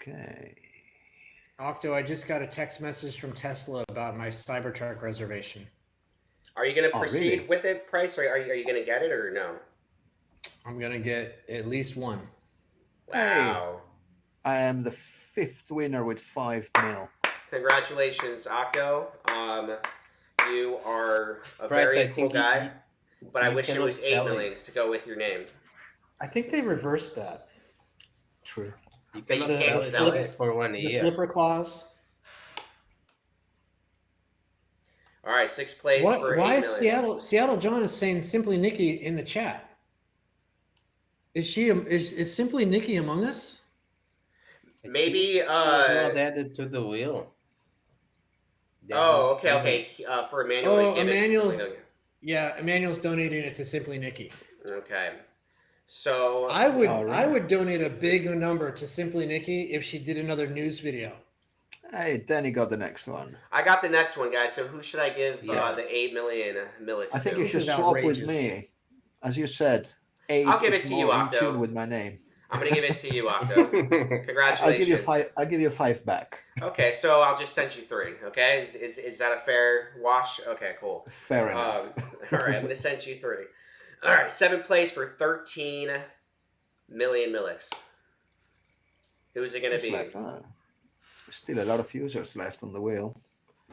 Okay. Octo, I just got a text message from Tesla about my Cybertruck reservation. Are you gonna proceed really? with it, Price, or are you gonna get it or no? I'm gonna get at least one. Wow. I am the fifth winner with 5 mil. Congratulations, Octo. You are a Bryce, very I cool think guy, but I you wish it cannot was 8 sell million it. to go with your name. I think they reversed that. True. You But you cannot can't sell sell it it. for 1 The year. flipper clause. All right, sixth place for 8 Why million. is Seattle John is saying Simply Nikki in the chat? Is Simply Nikki among us? Maybe She's not added to the wheel. Oh, okay. For Emmanuel, Oh, give Emmanuel's- it to somebody. Yeah, Emmanuel's donating it to Simply Nikki. Okay. So I would All right. I would donate a big number to Simply Nikki if she did another news video. Hey, Danny got the next one. I got the next one, guys. So who should I give Yeah. the 8 million Millix I think to? you This should is swap with outrageous. me. As you said, 8 I'll give it is to you, more in Octo. tune with my name. I'm gonna give it to you, Octo. Congratulations. I'll give you 5 back. Okay, so I'll just send you 3. Okay, is that a fair wash? Okay, cool. Fair enough. All right, I'm gonna send you 3. All right, 7th place for 13 million Millix. Who's it gonna Who's be? left? Still a lot of users left on the wheel.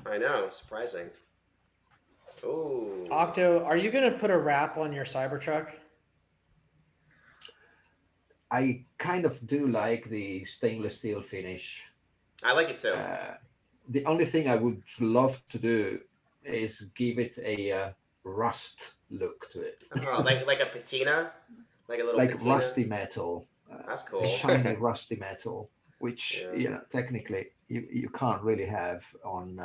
I know, surprising. Ooh. Octo, are you gonna put a wrap on your Cybertruck? I kind of do like the stainless steel finish. I like it too. The only thing I would love to do is give it a rust look to it. Oh, like a patina, like a little Like patina. rusty metal. That's cool. Shiny rusty metal, which Yeah. technically you can't really have on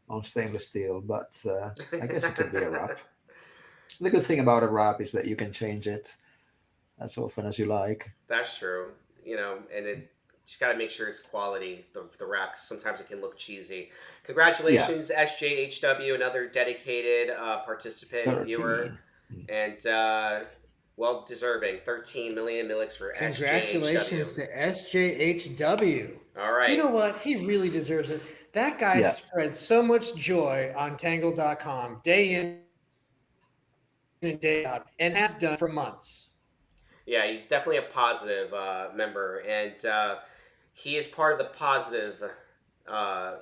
on stainless steel, but I guess it could be a wrap. The good thing about a wrap is that you can change it as often as you like. That's true. And it just got to make sure it's quality. The wrap, 'cause sometimes it can look cheesy. Congratulations, SJHW, another dedicated participant 13. viewer, and well deserving. 13 million Millix for Congratulations SJHW. to SJHW. All right. You know what? He really deserves it. That guy Yeah. spreads so much joy on Tangle.com day in and day out, and has done for months. Yeah, he's definitely a positive member, and he is part of the positive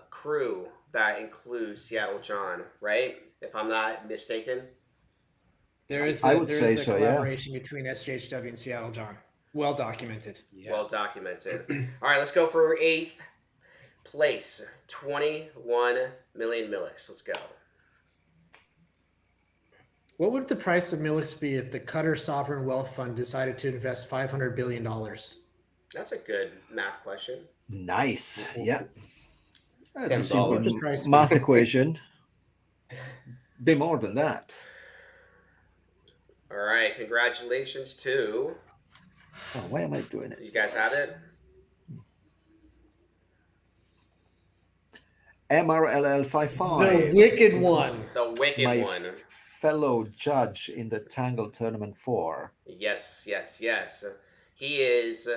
crew that includes Seattle John, right? If I'm not mistaken. There is I a, would there say is a so, yeah. collaboration between SJHW and Seattle John. Well documented. Yeah. Well documented. All right, let's go for 8th place. 21 million Millix. Let's go. What would the price of Milix be if the Qatar Sovereign Wealth Fund decided to invest $500 billion? That's a good math question. Nice. Yeah. That's a $10. simple The price math equation. Be more than that. All right, congratulations to. Oh, why am I doing it? You guys have it? MRLL55. The wicked one. The wicked My one. fellow judge in the Tangle Tournament 4. Yes. He is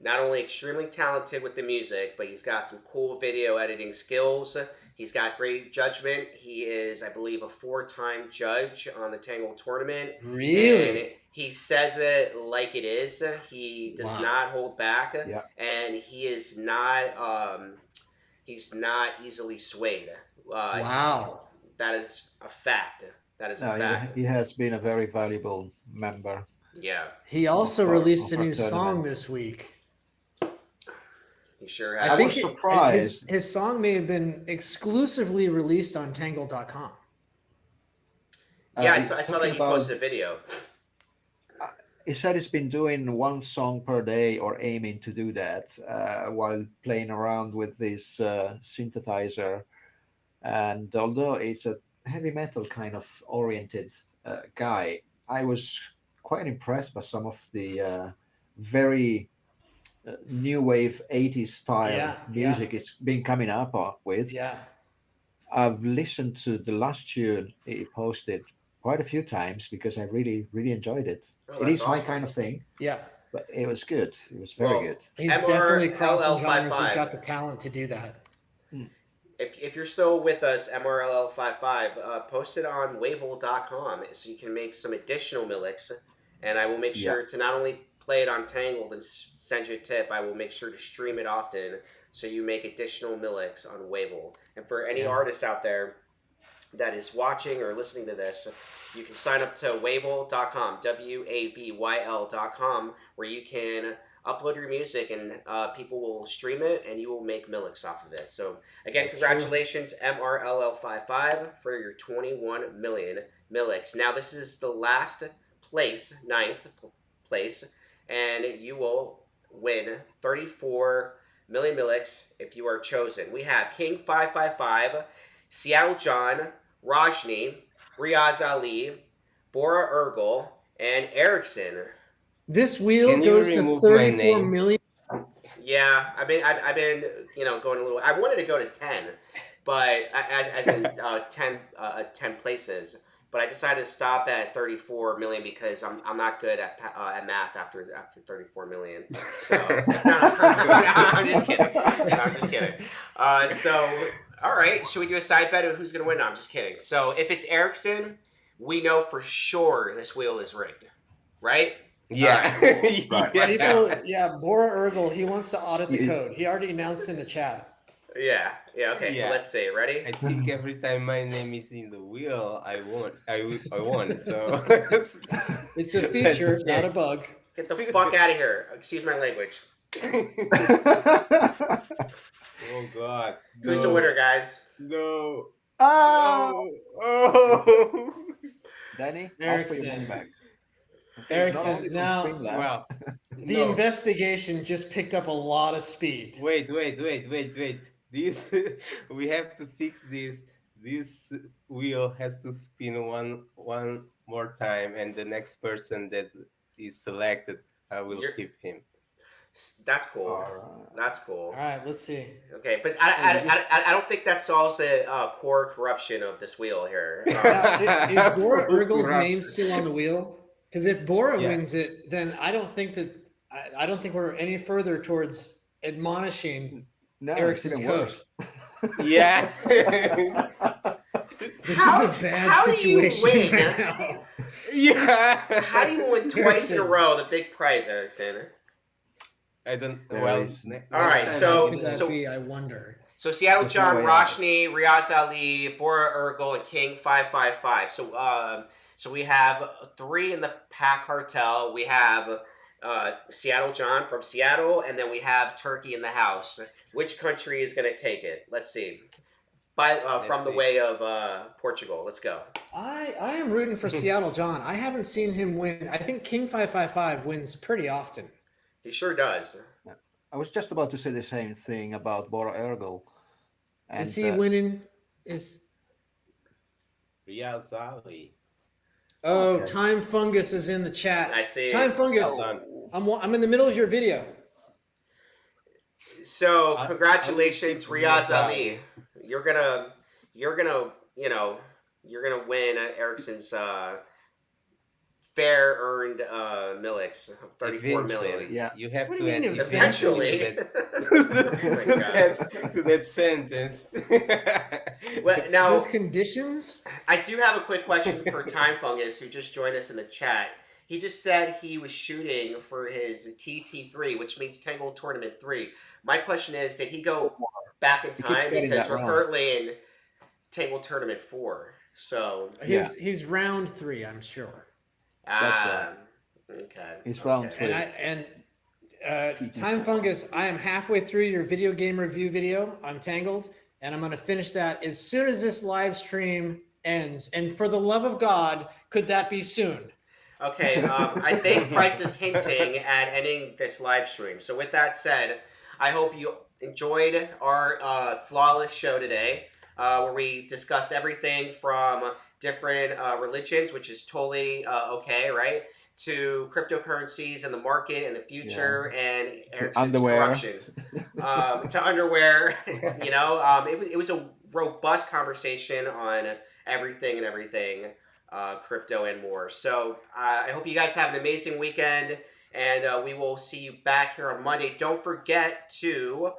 not only extremely talented with the music, but he's got some cool video editing skills. He's got great judgment. He is, I believe, a 4-time judge on the Tangle tournament. Really? And he says it like it is. He does not hold back. Yeah. And he is not he's not easily swayed. Wow. That is a fact. That is a fact. He has been a very valuable member. Yeah. He also Of our- released a of our new song tournament. this week. He sure I has. think was surprised. His song may have been exclusively released on Tangle.com. Yeah, I he's saw that talking he about- posted a video. He said he's been doing one song per day or aiming to do that while playing around with this synthesizer. And although it's a heavy metal kind of oriented guy, I was quite impressed by some of the very new wave 80s style music it's been coming up with. Yeah. I've listened to the last tune he posted quite a few times because I really enjoyed it. Oh, It is my awesome. kind of thing, Yeah. but it was good. It was very good. He's definitely crossing MRLL55. genres. He's got the talent to do that. If you're still with us, MRLL55, post it on wavell.com so you can make some additional Millix. And I will make sure to not only play it on Tangled and send you a tip, I will make sure to stream it often so you make additional Millix on Wavell. And for any artists out there that is watching or listening to this, you can sign up to wavell.com, WAVYL.com, where you can upload your music and people will stream it and you will make Millix off of it. So again, congratulations MRLL55 for your 21 million Millix. Now this is the last place, 9th place, and you will win 34 million Millix if you are chosen. We have King 555, Seattle John, Rajni, Riaz Ali, Bora Urgel, and Erickson. This wheel Can you goes to remove my 34 name? million. Yeah, I've been going a little. I wanted to go to 10, but as in 10 places. But I decided to stop at 34 million because I'm not good at math after 34 million. So I'm just kidding. I'm just kidding. So all right, should we do a side bet of who's gonna win? No, I'm just kidding. So if it's Erickson, we know for sure this wheel is rigged, right? Yeah. Yeah, Bora Urgel, he wants to audit the code. He already announced in the chat. Yeah. Okay. So let's see. Ready? I think every time my name is in the wheel, I won. I won. So It's a feature, not a bug. Get the fuck out of here. Excuse my language. Oh God. Who's the winner, guys? No. Oh, Oh. Danny, Erickson. ask for your money back. Erickson, Not only from now- Streamlabs. Well, The no. investigation just picked up a lot of speed. Wait. This we have to fix this. This wheel has to spin one more time, and the next person that is selected, I will keep him. That's cool. All right. That's cool. All right, let's see. Okay, but I don't think that solves the core corruption of this wheel here. Now, is Bora Urgel's name still on the wheel? Because if Bora wins it, then I don't think we're any further towards admonishing No, it's Ericsson's even worse. Yeah. This is a bad how do you situation win? right now. Yeah. How do you win twice in a Erickson. row the big prize, Erickson? I don't. There Well, is- All right, next time so- I Could can- that so- be? I wonder. So Seattle There's no John, way out. Roshni, Riaz Ali, Bora Urgel, and King 555. So we have 3 in the Pack Cartel. We have Seattle John from Seattle, and then we have Turkey in the house. Which country is going to take it? Let's see. From the see. way of Portugal. Let's go. I am rooting for Seattle John. I haven't seen him win. I think King 555 wins pretty often. He sure does. I was just about to say the same thing about Bora Ergel. And, Is he winning? Riaz Ali. Oh, Okay. Time Fungus is in the chat. I see. Time Fungus. I'm in the middle of your video. So I- congratulations, I would Riaz pick Ali. You're gonna win Ericsson's fair earned Millix, 34 million. Eventually. Yeah. You have What to do you add mean Eventually. to that sentence. Well, now Those conditions? I do have a quick question for Time Fungus, who just joined us in the chat. He just said he was shooting for his TT3, which means Tangle Tournament 3. My question is, did he go back in keeps time? getting Because that we're wrong. currently in Tangle Tournament 4. So, He's round 3, I'm sure. ah, okay. He's round okay. 3. And Time Fungus, I am halfway through your video game review video on Tangled, and I'm going to finish that as soon as this live stream ends. And for the love of God, could that be soon? Okay, I think Price is hinting at ending this live stream. So with that said, I hope you enjoyed our flawless show today, where we discussed everything from different religions, which is totally okay, right? To cryptocurrencies and the market and the future and Ericsson's underwear. corruption. To underwear, it was a robust conversation on everything crypto and more. So I hope you guys have an amazing weekend, and we will see you back here on Monday. Don't forget to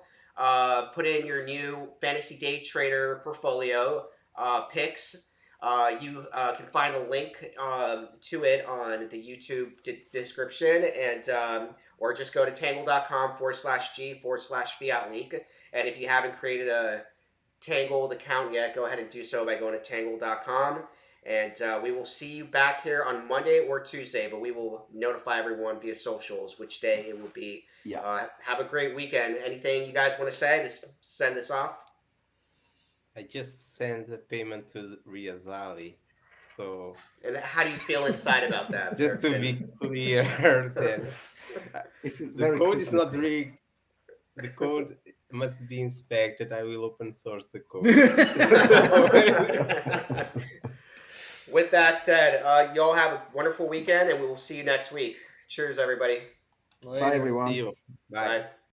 put in your new Fantasy Day Trader portfolio picks. You can find a link to it on the YouTube description, and or just go to tangle.com/G/FiatLeak. And if you haven't created a Tangled account yet, go ahead and do so by going to tangle.com. And we will see you back here on Monday or Tuesday, but we will notify everyone via socials which day it will be. Yeah. Have a great weekend. Anything you guys want to say to send this off? I just sent the payment to Riaz Ali. So And how do you feel inside about that? just to Erickson? be clear that It's the very code is Christmas not rigged. The code must be inspected. I will open source the code. With that said, y'all have a wonderful weekend, and we will see you next week. Cheers, everybody. Bye, everyone. See you. Bye. Bye.